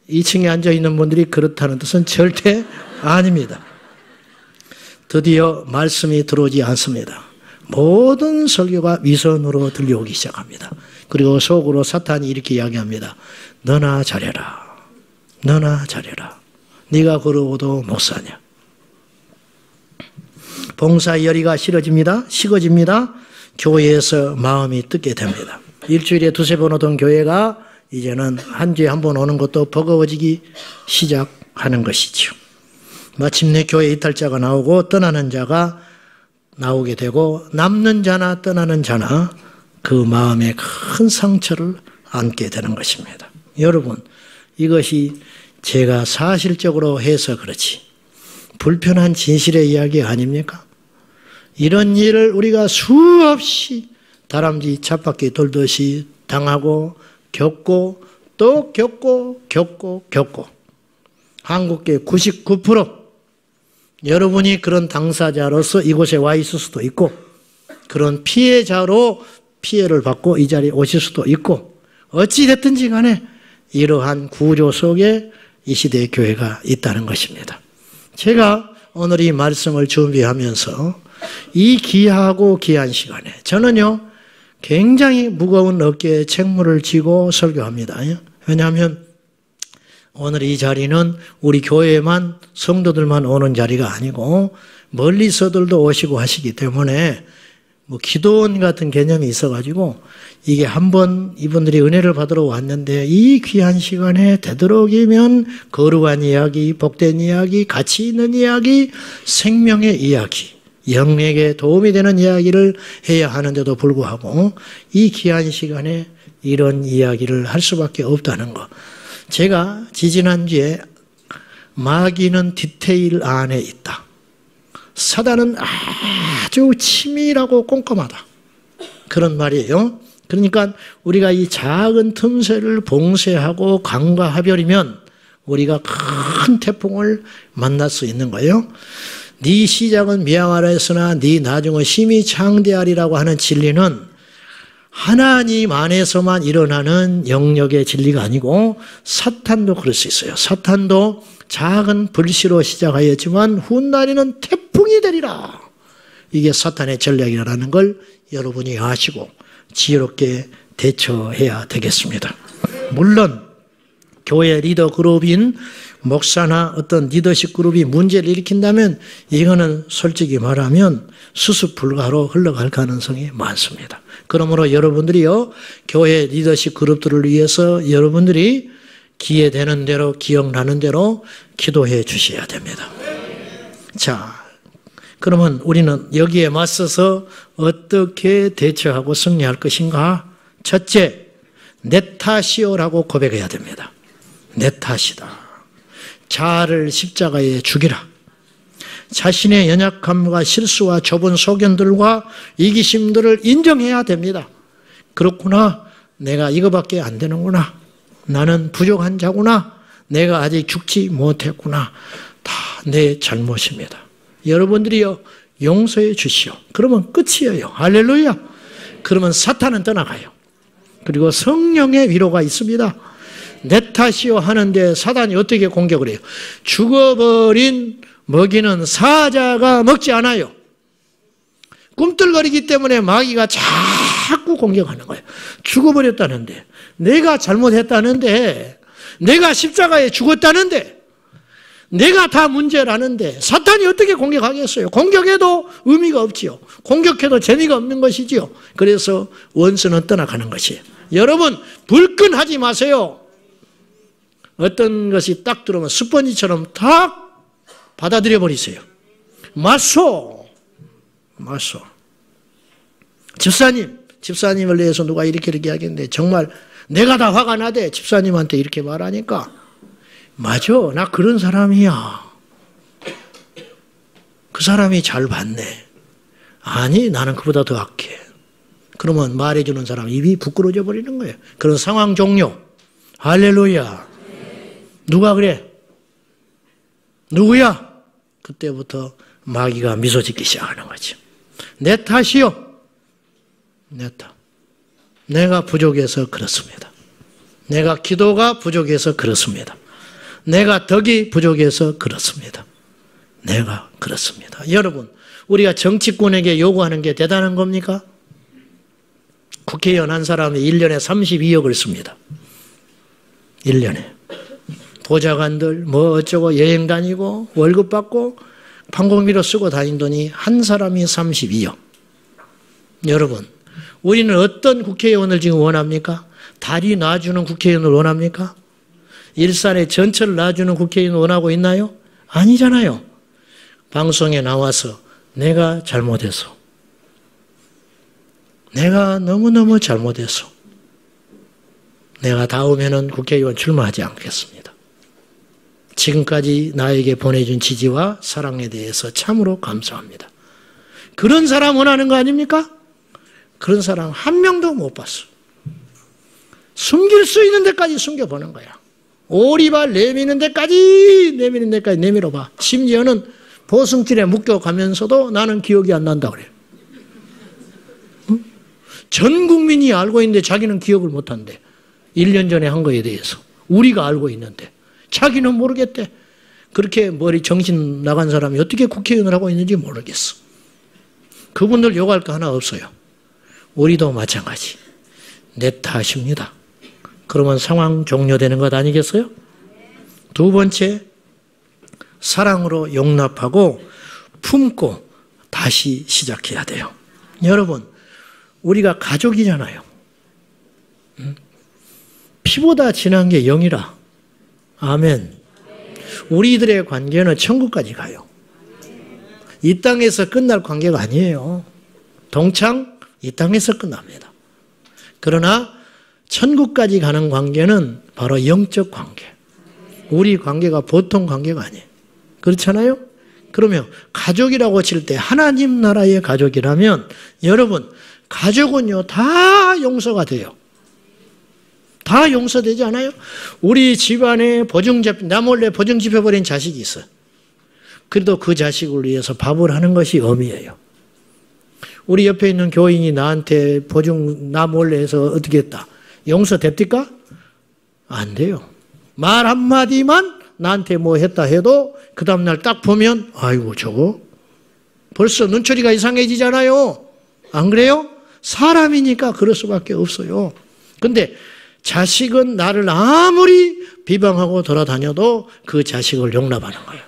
2층에 앉아 있는 분들이 그렇다는 뜻은 절대 아닙니다. 드디어 말씀이 들어오지 않습니다. 모든 설교가 위선으로 들려오기 시작합니다. 그리고 속으로 사탄이 이렇게 이야기합니다. 너나 잘해라. 네가 그러고도 못 사냐. 봉사 열의가 식어집니다. 교회에서 마음이 뜨게 됩니다. 일주일에 두세 번 오던 교회가 이제는 한 주에 한 번 오는 것도 버거워지기 시작하는 것이죠. 마침내 교회 이탈자가 나오고 떠나는 자가 나오게 되고 남는 자나 떠나는 자나 그 마음에 큰 상처를 안게 되는 것입니다. 여러분, 이것이 제가 사실적으로 해서 그렇지 불편한 진실의 이야기 아닙니까? 이런 일을 우리가 수없이 다람쥐 쳇바퀴 돌듯이 당하고 겪고 또 겪고 한국계 99% 여러분이 그런 당사자로서 이곳에 와 있을 수도 있고 그런 피해자로 피해를 받고 이 자리에 오실 수도 있고 어찌 됐든지 간에 이러한 구조 속에 이 시대의 교회가 있다는 것입니다. 제가 오늘 이 말씀을 준비하면서 이 귀하고 귀한 시간에 저는요 굉장히 무거운 어깨에 책무를 지고 설교합니다. 왜냐하면 오늘 이 자리는 우리 교회만 성도들만 오는 자리가 아니고 멀리서들도 오시고 하시기 때문에 기도원 같은 개념이 있어가지고 이게 한번 이분들이 은혜를 받으러 왔는데 이 귀한 시간에 되도록이면 거룩한 이야기, 복된 이야기, 가치 있는 이야기, 생명의 이야기, 영에게 도움이 되는 이야기를 해야 하는데도 불구하고 이 귀한 시간에 이런 이야기를 할 수밖에 없다는 것. 제가 지지난주에 마귀는 디테일 안에 있다. 사단은 아주 치밀하고 꼼꼼하다. 그런 말이에요. 그러니까 우리가 이 작은 틈새를 봉쇄하고 강과하별이면 우리가 큰 태풍을 만날 수 있는 거예요. 네 시작은 미약하였으나 네 나중은 심히 창대하리라고 하는 진리는 하나님 안에서만 일어나는 영역의 진리가 아니고 사탄도 그럴 수 있어요. 사탄도 작은 불씨로 시작하였지만 훗날에는 태풍이 되리라. 이게 사탄의 전략이라는 걸 여러분이 아시고 지혜롭게 대처해야 되겠습니다. 물론 교회 리더 그룹인 목사나 어떤 리더십 그룹이 문제를 일으킨다면 이거는 솔직히 말하면 수습 불가로 흘러갈 가능성이 많습니다. 그러므로 여러분들이요, 교회 리더십 그룹들을 위해서 여러분들이 기회되는 대로, 기억나는 대로 기도해 주셔야 됩니다. 자, 그러면 우리는 여기에 맞서서 어떻게 대처하고 승리할 것인가? 첫째, 내 탓이요라고 고백해야 됩니다. 내 탓이다. 자아를 십자가에 죽이라. 자신의 연약함과 실수와 좁은 소견들과 이기심들을 인정해야 됩니다. 그렇구나. 내가 이거밖에 안 되는구나. 나는 부족한 자구나. 내가 아직 죽지 못했구나. 다 내 잘못입니다. 여러분들이요, 용서해 주시오. 그러면 끝이에요. 할렐루야. 그러면 사탄은 떠나가요. 그리고 성령의 위로가 있습니다. 내 탓이요 하는데 사단이 어떻게 공격을 해요? 죽어버린 먹이는 사자가 먹지 않아요. 꿈틀거리기 때문에 마귀가 자꾸 공격하는 거예요. 죽어버렸다는데, 내가 잘못했다는데, 내가 십자가에 죽었다는데, 내가 다 문제라는데 사탄이 어떻게 공격하겠어요? 공격해도 의미가 없지요. 공격해도 재미가 없는 것이지요. 그래서 원수는 떠나가는 것이에요. 여러분, 불끈하지 마세요. 어떤 것이 딱 들어오면 스펀지처럼 탁 받아들여 버리세요. 맞소. 집사님을 위해서 누가 이렇게 하겠는데 정말 내가 다 화가 나대. 집사님한테 이렇게 말하니까 맞아, 나 그런 사람이야. 그 사람이 잘 봤네. 아니, 나는 그보다 더 악해. 그러면 말해주는 사람 입이 부끄러져 버리는 거예요. 그런 상황 종료. 할렐루야. 누가 그래? 누구야? 그때부터 마귀가 미소 짓기 시작하는 거죠. 내 탓이요. 내 탓. 내가 부족해서 그렇습니다. 내가 기도가 부족해서 그렇습니다. 내가 덕이 부족해서 그렇습니다. 내가 그렇습니다. 여러분, 우리가 정치권에게 요구하는 게 대단한 겁니까? 국회의원 한 사람이 1년에 32억을 씁니다. 1년에. 보좌관들 뭐 어쩌고 여행 다니고 월급 받고 판공비로 쓰고 다닌 돈이 한 사람이 32억. 여러분, 우리는 어떤 국회의원을 지금 원합니까? 다리 놔주는 국회의원을 원합니까? 일산에 전철을 놔주는 국회의원 원하고 있나요? 아니잖아요. 방송에 나와서 내가 잘못해서, 내가 너무너무 잘못해서 내가 다음에는 국회의원 출마하지 않겠습니다. 지금까지 나에게 보내준 지지와 사랑에 대해서 참으로 감사합니다. 그런 사람 원하는 거 아닙니까? 그런 사람 한 명도 못 봤어. 숨길 수 있는 데까지 숨겨보는 거야. 오리발 내미는 데까지 내밀어봐. 심지어는 보승줄에 묶여가면서도 나는 기억이 안 난다 그래요. 응? 전 국민이 알고 있는데 자기는 기억을 못 한대. 1년 전에 한 거에 대해서. 우리가 알고 있는데 자기는 모르겠대. 그렇게 머리 정신 나간 사람이 어떻게 국회의원을 하고 있는지 모르겠어. 그분들 욕할 거 하나 없어요. 우리도 마찬가지. 내 탓입니다. 그러면 상황 종료되는 것 아니겠어요? 두 번째, 사랑으로 용납하고 품고 다시 시작해야 돼요. 여러분, 우리가 가족이잖아요. 피보다 진한 게 영이라. 아멘. 우리들의 관계는 천국까지 가요. 이 땅에서 끝날 관계가 아니에요. 동창 이 땅에서 끝납니다. 그러나 천국까지 가는 관계는 바로 영적 관계. 우리 관계가 보통 관계가 아니에요. 그렇잖아요? 그러면 가족이라고 칠 때 하나님 나라의 가족이라면 여러분, 가족은요 다 용서가 돼요. 다 용서되지 않아요? 우리 집안에 나 몰래 보증 집혀버린 자식이 있어요. 그래도 그 자식을 위해서 밥을 하는 것이 어미예요. 우리 옆에 있는 교인이 나한테 보증 나 몰래 해서 어떻게 했다. 용서됩니까? 안 돼요. 말 한마디만 나한테 뭐 했다 해도 그 다음날 딱 보면 아이고 저거 벌써 눈초리가 이상해지잖아요. 안 그래요? 사람이니까 그럴 수밖에 없어요. 근데 자식은 나를 아무리 비방하고 돌아다녀도 그 자식을 용납하는 거예요.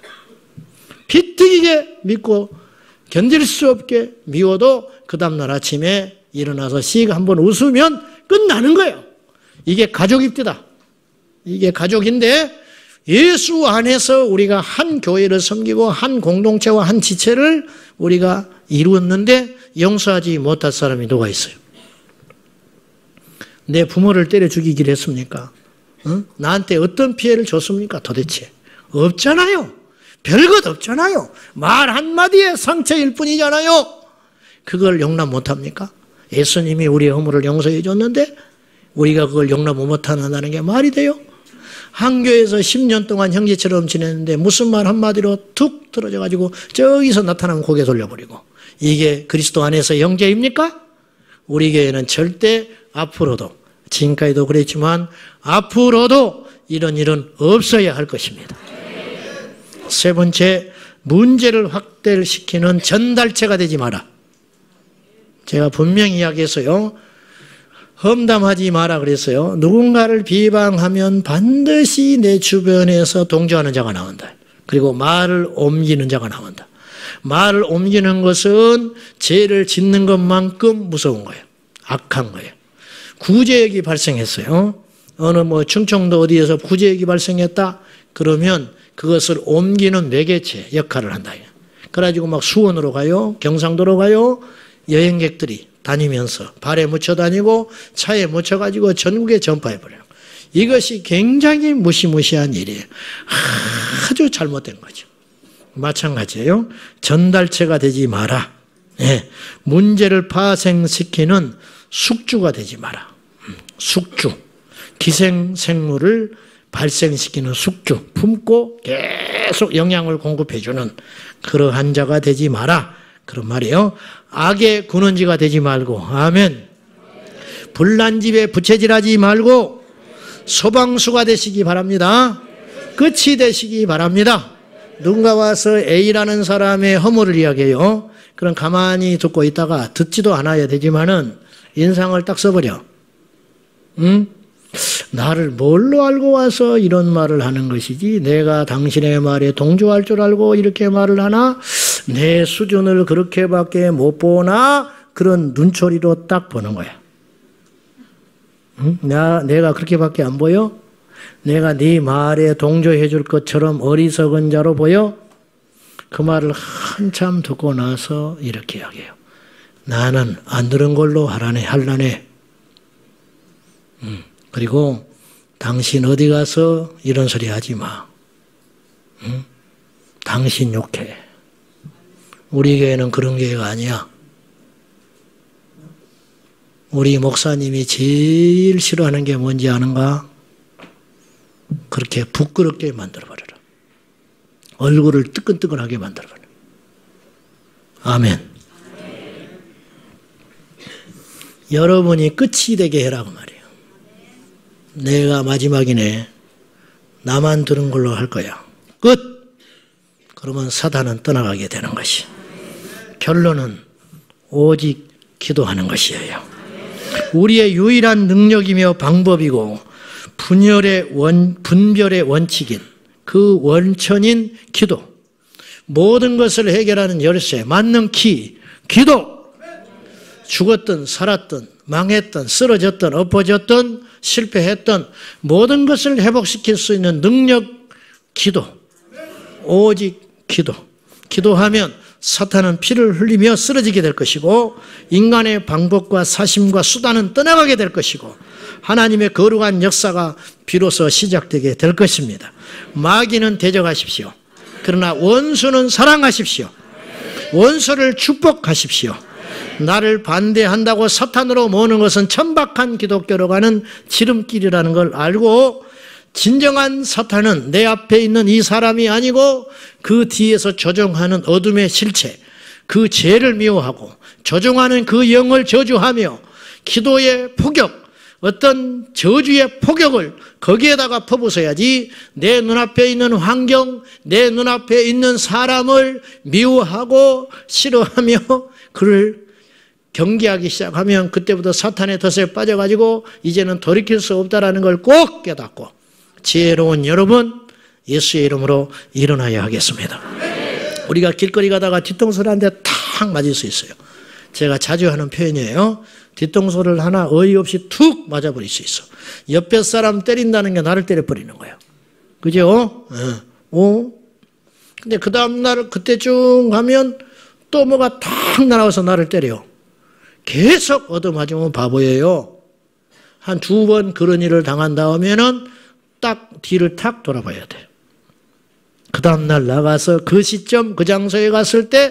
비틀기게 믿고 견딜 수 없게 미워도 그 다음날 아침에 일어나서 씩 한번 웃으면 끝나는 거예요. 이게 가족입니다. 이게 가족인데 예수 안에서 우리가 한 교회를 섬기고 한 공동체와 한 지체를 우리가 이루었는데 용서하지 못할 사람이 누가 있어요? 내 부모를 때려 죽이기를 했습니까? 나한테 어떤 피해를 줬습니까? 도대체 없잖아요. 별것 없잖아요. 말 한마디에 상처일 뿐이잖아요. 그걸 용납 못합니까? 예수님이 우리의 허물을 용서해 줬는데 우리가 그걸 용납 못한다는 게 말이 돼요? 한 교회에서 10년 동안 형제처럼 지냈는데 무슨 말 한마디로 툭 떨어져가지고 저기서 나타나면 고개 돌려버리고 이게 그리스도 안에서 형제입니까? 우리 교회는 절대 앞으로도 지금까지도 그랬지만 앞으로도 이런 일은 없어야 할 것입니다. 세 번째, 문제를 확대시키는 전달체가 되지 마라. 제가 분명히 이야기했어요. 험담하지 마라 그랬어요. 누군가를 비방하면 반드시 내 주변에서 동조하는 자가 나온다. 그리고 말을 옮기는 자가 나온다. 말을 옮기는 것은 죄를 짓는 것만큼 무서운 거예요. 악한 거예요. 구제역이 발생했어요. 어느 충청도 어디에서 구제역이 발생했다? 그러면 그것을 옮기는 매개체 역할을 한다. 그래가지고 막 수원으로 가요. 경상도로 가요. 여행객들이 다니면서 발에 묻혀 다니고 차에 묻혀가지고 전국에 전파해버려요. 이것이 굉장히 무시무시한 일이에요. 아주 잘못된 거죠. 마찬가지예요. 전달체가 되지 마라. 네. 문제를 파생시키는 숙주가 되지 마라. 숙주. 기생생물을 발생시키는 숙주. 품고 계속 영양을 공급해주는 그러한 자가 되지 마라. 그런 말이에요. 악의 군원지가 되지 말고, 아멘. 불난집에 부채질하지 말고 소방수가 되시기 바랍니다. 끝이 되시기 바랍니다. 누군가 와서 A라는 사람의 허물을 이야기해요. 그럼 가만히 듣고 있다가 듣지도 않아야 되지만은 인상을 딱 써버려. 응? 나를 뭘로 알고 와서 이런 말을 하는 것이지? 내가 당신의 말에 동조할 줄 알고 이렇게 말을 하나? 내 수준을 그렇게밖에 못 보나? 그런 눈초리로 딱 보는 거야. 응? 내가 그렇게밖에 안 보여? 내가 네 말에 동조해 줄 것처럼 어리석은 자로 보여? 그 말을 한참 듣고 나서 이렇게 이야기해요. 나는 안 들은 걸로 할라네. 그리고 당신 어디 가서 이런 소리 하지 마. 응? 당신 욕해. 우리 교회는 그런 교회가 아니야. 우리 목사님이 제일 싫어하는 게 뭔지 아는가? 그렇게 부끄럽게 만들어버려라. 얼굴을 뜨끈뜨끈하게 만들어버려. 아멘. 여러분이 끝이 되게 해라고 말이에요. 내가 마지막이네. 나만 들은 걸로 할 거야. 끝! 그러면 사단은 떠나가게 되는 것이. 결론은 오직 기도하는 것이에요. 우리의 유일한 능력이며 방법이고 분별의 원칙인 그 원천인 기도. 모든 것을 해결하는 열쇠, 맞는 키, 기도. 죽었든 살았든 망했든 쓰러졌든 엎어졌든 실패했든 모든 것을 회복시킬 수 있는 능력, 기도. 오직 기도. 기도하면 사탄은 피를 흘리며 쓰러지게 될 것이고 인간의 방법과 사심과 수단은 떠나가게 될 것이고 하나님의 거룩한 역사가 비로소 시작되게 될 것입니다. 마귀는 대적하십시오. 그러나 원수는 사랑하십시오. 원수를 축복하십시오. 나를 반대한다고 사탄으로 모으는 것은 천박한 기독교로 가는 지름길이라는 걸 알고 진정한 사탄은 내 앞에 있는 이 사람이 아니고 그 뒤에서 조종하는 어둠의 실체, 그 죄를 미워하고 조종하는 그 영을 저주하며 기도의 폭격, 어떤 저주의 폭격을 거기에다가 퍼부어야지 내 눈앞에 있는 환경, 내 눈앞에 있는 사람을 미워하고 싫어하며 그를 경계하기 시작하면 그때부터 사탄의 덫에 빠져가지고 이제는 돌이킬 수 없다는 걸 꼭 깨닫고 지혜로운 여러분 예수의 이름으로 일어나야 하겠습니다. 우리가 길거리 가다가 뒤통수를 한 대 탁 맞을 수 있어요. 제가 자주 하는 표현이에요. 뒤통수를 하나 어이없이 툭 맞아버릴 수 있어. 옆에 사람 때린다는 게 나를 때려버리는 거예요. 그죠? 근데 그 다음날 그때쯤 가면 또 뭐가 탁 날아와서 나를 때려요. 계속 얻어맞으면 바보예요. 한 2번 그런 일을 당한 다음에는 딱 뒤를 탁 돌아봐야 돼. 그 다음날 나가서 그 시점 그 장소에 갔을 때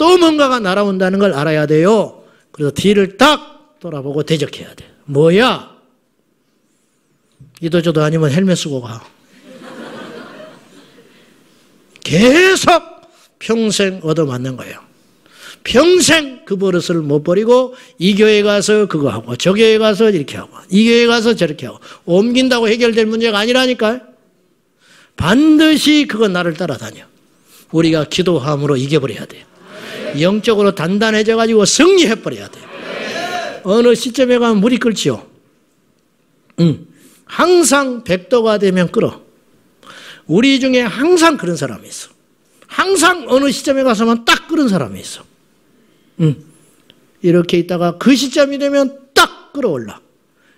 또 뭔가가 날아온다는 걸 알아야 돼요. 그래서 뒤를 딱 돌아보고 대적해야 돼. 뭐야? 이도저도 아니면 헬멧 쓰고 가. 계속 평생 얻어맞는 거예요. 평생 그 버릇을 못 버리고 이 교회 가서 그거 하고 저 교회 가서 이렇게 하고 이 교회 가서 저렇게 하고 옮긴다고 해결될 문제가 아니라니까요. 반드시 그건 나를 따라다녀. 우리가 기도함으로 이겨버려야 돼요. 영적으로 단단해져가지고 승리해버려야 돼요. 어느 시점에 가면 물이 끓지요. 항상 100도가 되면 끓어. 우리 중에 항상 그런 사람이 있어. 항상 어느 시점에 가서만 딱 끓은 사람이 있어. 이렇게 있다가 그 시점이 되면 딱 끓어올라.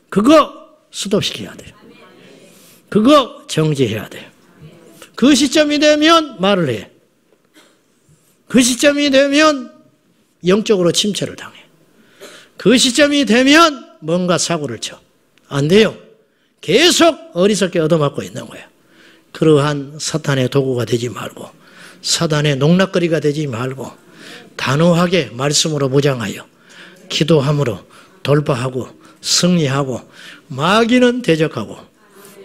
그거 스톱시켜야 돼요. 그거 정지해야 돼요. 그 시점이 되면 말을 해. 그 시점이 되면 영적으로 침체를 당해. 그 시점이 되면 뭔가 사고를 쳐. 안 돼요. 계속 어리석게 얻어맞고 있는 거예요. 그러한 사탄의 도구가 되지 말고 사단의 농락거리가 되지 말고 단호하게 말씀으로 무장하여 기도함으로 돌파하고 승리하고 마귀는 대적하고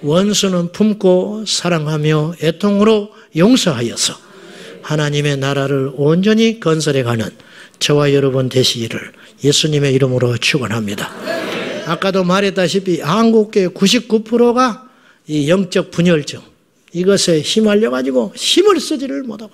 원수는 품고 사랑하며 애통으로 용서하여서 하나님의 나라를 온전히 건설해가는 저와 여러분 되시기를 예수님의 이름으로 축원합니다. 아까도 말했다시피 한국교회 99%가 이 영적 분열증 이것에 휘말려가지고 힘을 쓰지를 못하고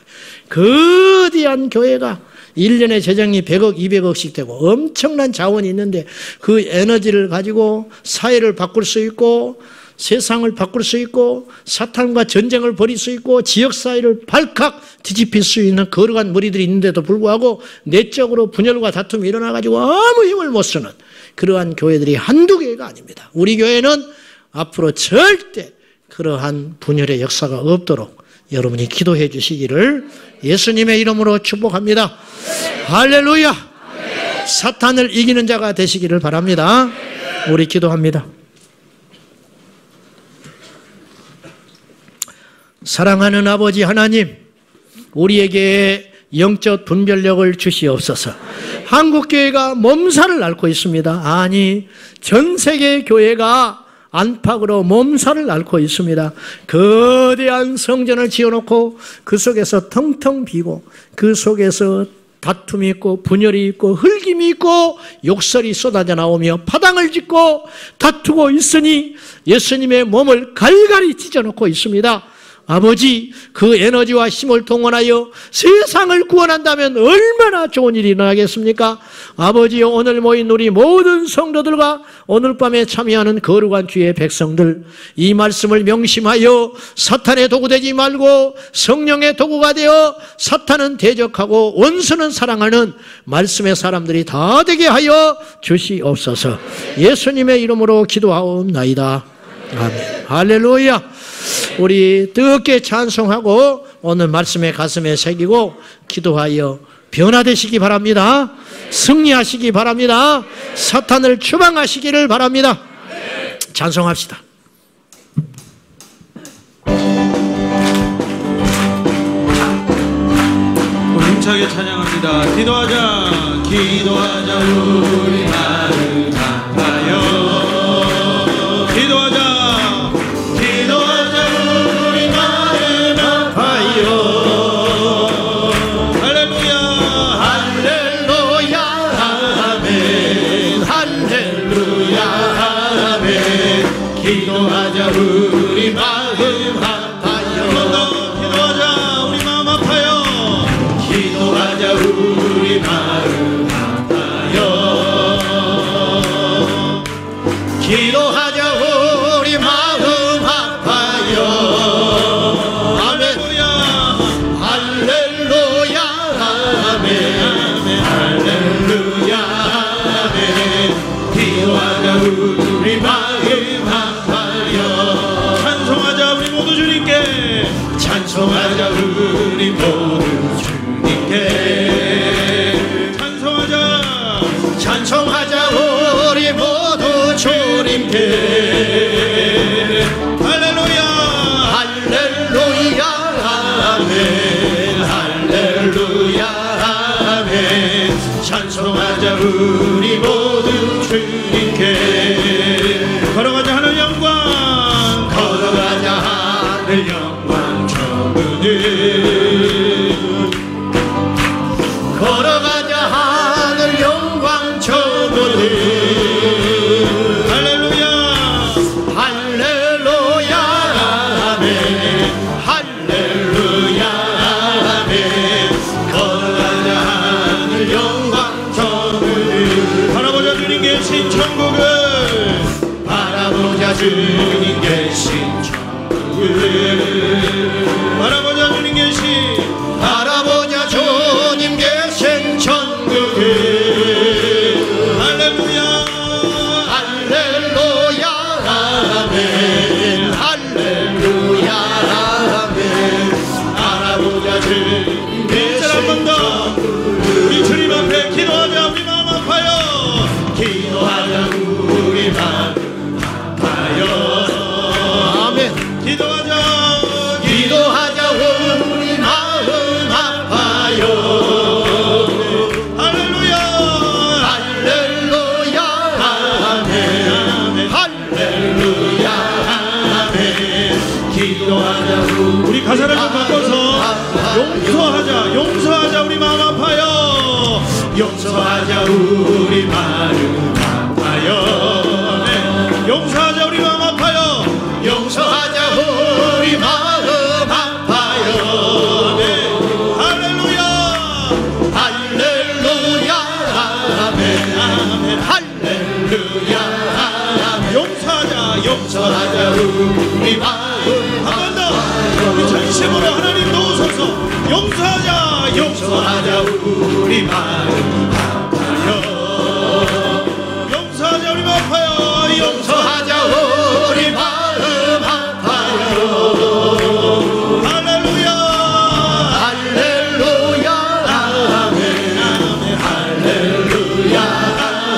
거대한 교회가 1년에 재정이 100억, 200억씩 되고 엄청난 자원이 있는데 그 에너지를 가지고 사회를 바꿀 수 있고 세상을 바꿀 수 있고 사탄과 전쟁을 벌일 수 있고 지역사회를 발칵 뒤집힐 수 있는 거룩한 머리들이 있는데도 불구하고 내적으로 분열과 다툼이 일어나가지고 아무 힘을 못 쓰는 그러한 교회들이 한두 개가 아닙니다. 우리 교회는 앞으로 절대 그러한 분열의 역사가 없도록 여러분이 기도해 주시기를 예수님의 이름으로 축복합니다. 할렐루야! 사탄을 이기는 자가 되시기를 바랍니다. 우리 기도합니다. 사랑하는 아버지 하나님, 우리에게 영적 분별력을 주시옵소서. 한국교회가 몸살을 앓고 있습니다. 아니, 전 세계 교회가 안팎으로 몸살을 앓고 있습니다. 거대한 성전을 지어놓고 그 속에서 텅텅 비고 그 속에서 다툼이 있고 분열이 있고 흙임이 있고 욕설이 쏟아져 나오며 파당을 짓고 다투고 있으니 예수님의 몸을 갈갈이 찢어놓고 있습니다. 아버지, 그 에너지와 힘을 동원하여 세상을 구원한다면 얼마나 좋은 일이 일어나겠습니까? 아버지여, 오늘 모인 우리 모든 성도들과 오늘 밤에 참여하는 거룩한 주의 백성들, 이 말씀을 명심하여 사탄의 도구 되지 말고 성령의 도구가 되어 사탄은 대적하고 원수는 사랑하는 말씀의 사람들이 다 되게 하여 주시옵소서. 예수님의 이름으로 기도하옵나이다. 아멘. 할렐루야. 우리 뜨겁게 찬송하고 오늘 말씀의 가슴에 새기고 기도하여 변화되시기 바랍니다. 승리하시기 바랍니다. 사탄을 추방하시기를 바랍니다. 찬송합시다. 우리 힘차게 찬양합니다. 기도하자, 기도하자, 우리 나를 강하여 기도하자. 할렐루야. 걸어가자 우리 모두 주님께 걸어가자 하늘 영광 걸어가자 하늘 영광 저문을 걸어가자 하늘 영광 저문을 주님 계신 천국을 바라보자 주님 계신 바라보자 주님 계신 천국을 할렐루야 할렐루야 아멘 할렐루야 아멘 바라보자 주님 계신 천국을 우리 주님 앞에 기도하자 우리 마음 아파요 기도하자 우리 마음 아멘 기도하자 기도하자 우리 마음 아파요 할렐루야 할렐루야 아멘 할렐루야 아멘 기도하자 우리 가사를 좀 바꿔서 용서하자 우리 마음 아파요 용서하자 우리 마음 아파요 용서하자 우리 마음 아파요 용서하자 우리 마음 아파요 네. 할렐루야 할렐루야 아멘 아멘 할렐루야 아멘 용서하자 우리 마음 한 번 더 우리 전심으로 하나님 도우소서 용서하자 우리 마음 아파요 용서하자 우리 마음 아파요 용서하자 우리 마음 아파요 할렐루야 할렐루야 아멘 아멘 할렐루야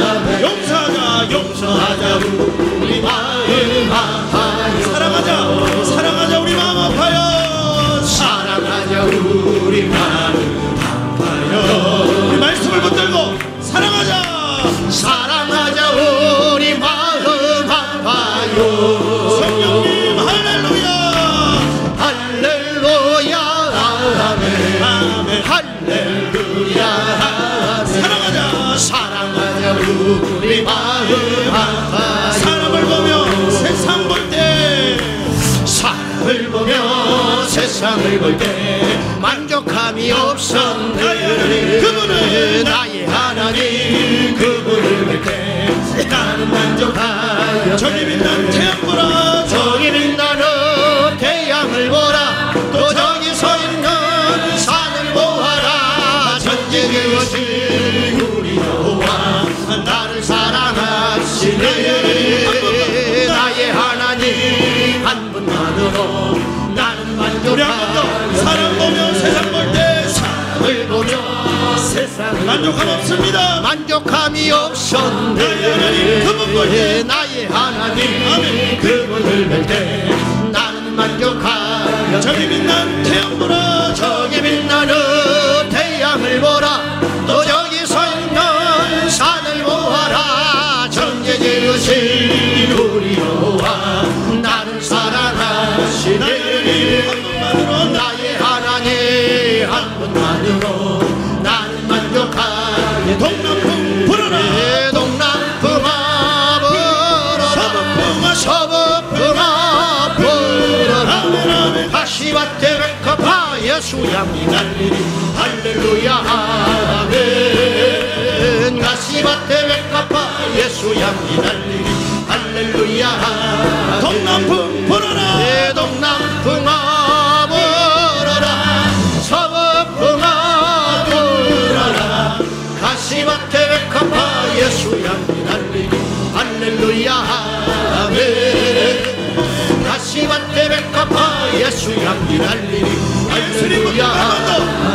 아멘 용서하자 우리 마음 아파요 사랑하자 우리 마음 아파요 사랑하자 우리 마음 아파요 우리 말씀을 붙들고 사랑하자 우리 마음 아파요 성령님 할렐루야 할렐루야 아멘 아멘 할렐루야 사랑하자 우리 마음 아파요 사람을 보며 세상을 볼 때 만족함이 없었네 그분은 나의 하나님 그분을 볼 때 나는 만족하여 저기 빛나는 태양 보라 저기 빛나는 태양을 보라 또 저기 서 있는 산을 보아라 전쟁의 우리 여호와 나를 사랑하시네 나의 하나님 한 분만으로 나는 만족하여 사람 보며 세상 볼 때 사람을 보며 세상을 만족함 없습니다 만족함이 없었네 나의 하나님 그분 볼 때 나의 하나님 아멘 그분을 볼 때 나는 만족하여 저기 빛나는 태양 보라 저기 빛나는 태양을 보라 또 저기 서 있는 산을 보아라 천재 지으신 우리 여호와 나를 사랑하시네 나의 하나님 한 분만으로 나는 만족하게 동남풍 불어라 동남풍아 불어라 서북풍아 불어라 가시밭에 백합화 예수양이 날리리 할렐루야 아멘 가시밭에 백합화 예수양이 날리리 할렐루야 동남풍 불어라 동남풍아 불어라 서북풍아 불어라 가시밭에 백합화 예수양이 날리리 할렐루야 아멘 가시밭에 백합화 예수양이 날리리 할렐루야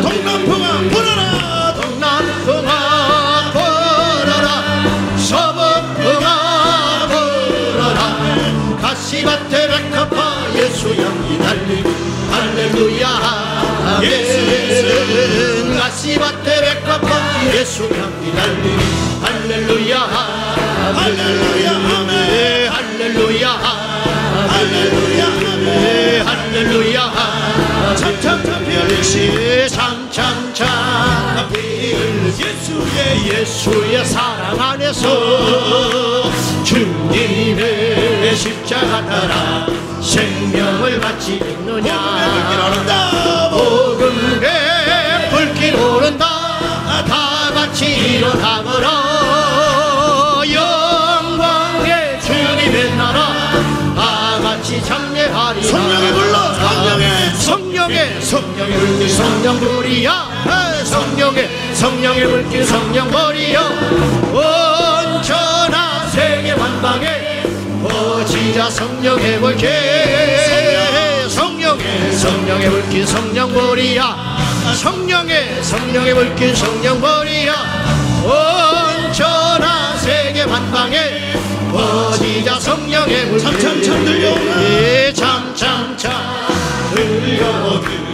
동남풍아 불어라 동남풍아 불어라 서북풍아 불어라 가시밭에 백합화 예수양이 날리리 할렐루야 아멘 가시밭에 백합화 예수 향기 달리리 할렐루야 할렐루야 아멘 할렐루야 할렐루야 아멘 할렐루야 참참참 별시 참참참 예수의 사랑 안에서 주님의 십자가 따라 생명을 바치느냐 복음의 불길 오른다 다 같이 일어나거라 영광의 주님의 나라 다 같이 찬양하리라 성령의 불러 성령의 불길 성령불이야 성령의 불길 성령불이야 온전한 세계 만방에 퍼지자 성령의 불길 성령의 불길 성령불이야 성령의 불길 성령불이야 온전한 세계 만방에 퍼지자 성령의 불길 참참참 들려오네 참참참 들려오네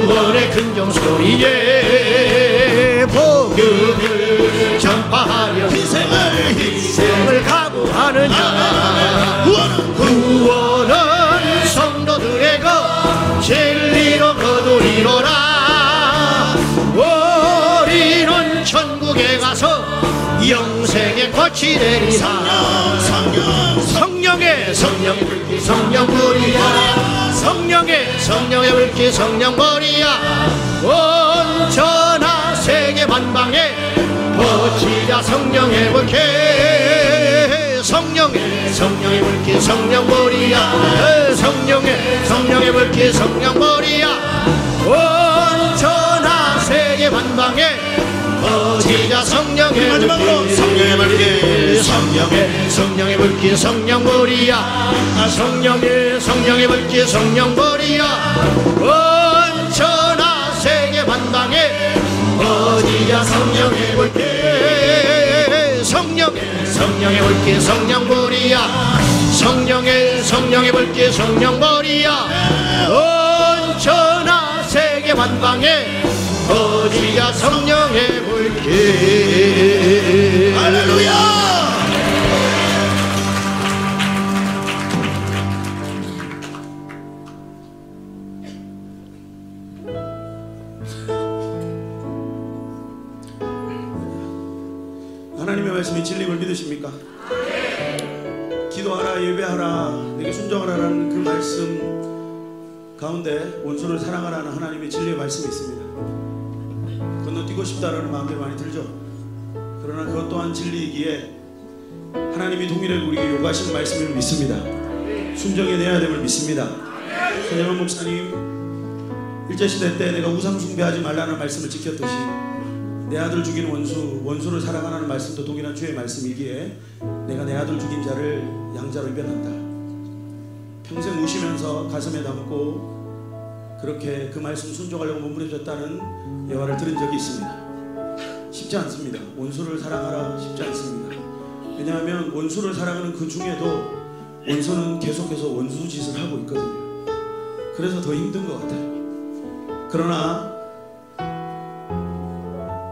구원의 근정소리에 복음을 전파하려 희생을 각오하느냐 구원은 성도들의 것 진리로 거두리로라 우리는 천국에 가서 영생의 꽃이 되리라 성령의 불길 성령불이야 성령의 불길 성령불이야 온전한 세계 만방에 퍼지자 성령의 불길 성령의 불길 성령불이야 성령의 불길 성령불이야 온전한 세계 만방에 퍼지자 성령의 마지막으로 성령의 불길 성령의 불길 성령불이야 성령의 불길 성령불이야 온전한 세계 만방에 퍼지자 성령의 불길 성령의 불길 성령불이야 성령의 불길 성령불이야 온전한 세계 만방에 퍼지자 성령의 불길 할렐루야. 하나님의 말씀이 진리임을 믿으십니까? 기도하라 예배하라 내게 순종하라라는 그 말씀 가운데 원수를 사랑하라는 하나님의 진리의 말씀이 있습니다. 건너뛰고 싶다라는 마음이 많이 들죠. 그러나 그것 또한 진리이기에 하나님이 동일하게 우리에게 요구하시는 말씀을 믿습니다. 순종해내야 됨을 믿습니다. 손영원 목사님 일제시대 때 내가 우상 숭배하지 말라는 말씀을 지켰듯이 내 아들 죽인 원수를 사랑하라는 말씀도 동일한 주의 말씀이기에 내가 내 아들 죽인 자를 양자로 이변한다. 평생 우시면서 가슴에 담고 그렇게 그 말씀 순종하려고 몸부림쳤다는 예화를 들은 적이 있습니다. 쉽지 않습니다. 원수를 사랑하라 쉽지 않습니다. 왜냐하면 원수를 사랑하는 그 중에도 원수는 계속해서 원수 짓을 하고 있거든요. 그래서 더 힘든 것 같아요. 그러나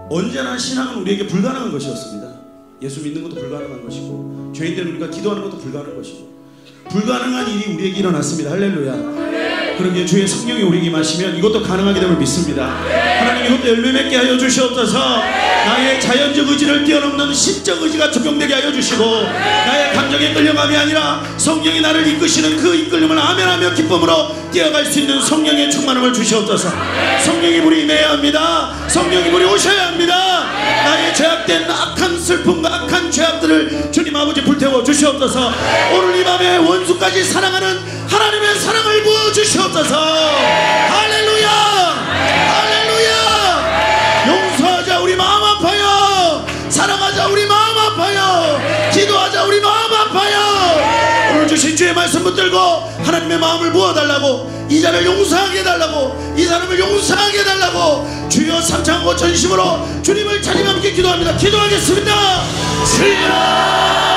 언제나 신앙은 우리에게 불가능한 것이었습니다. 예수 믿는 것도 불가능한 것이고 죄인된 우리가 기도하는 것도 불가능한 것이고 불가능한 일이 우리에게 일어났습니다. 할렐루야. 그러기에 주의 성령이 우리에게 임하시면 이것도 가능하게 됨을 믿습니다. 하나님 이것도 열매 맺게 하여 주시옵소서. 나의 자연적 의지를 뛰어넘는 신적 의지가 적용되게 하여 주시고 나의 감정의 끌려감이 아니라 성령이 나를 이끄시는 그 이끌림을 아멘하며 기쁨으로 뛰어갈 수 있는 성령의 충만함을 주시옵소서. 성령이 물이 임해야 합니다. 성령이 물이 오셔야 합니다. 나의 죄악된 악한 슬픔과 악한 죄악들을 주님 아버지 불태워 주시옵소서. 오늘 이 밤에 원수까지 사랑하는 하나님의 사랑을 부어주시옵소서. 할렐루야 할렐루야. 용서하자 우리 마음 아파요. 사랑하자 우리 마음 아파요. 기도하자 우리 마음 아파요. 오늘 주신 주의 말씀 붙들고 하나님의 마음을 부어달라고 이 자를 용서하게 해달라고 이 사람을 용서하게 해달라고 주여 삼창고 전심으로 주님을 찬양하며 기도합니다. 기도하겠습니다. 주여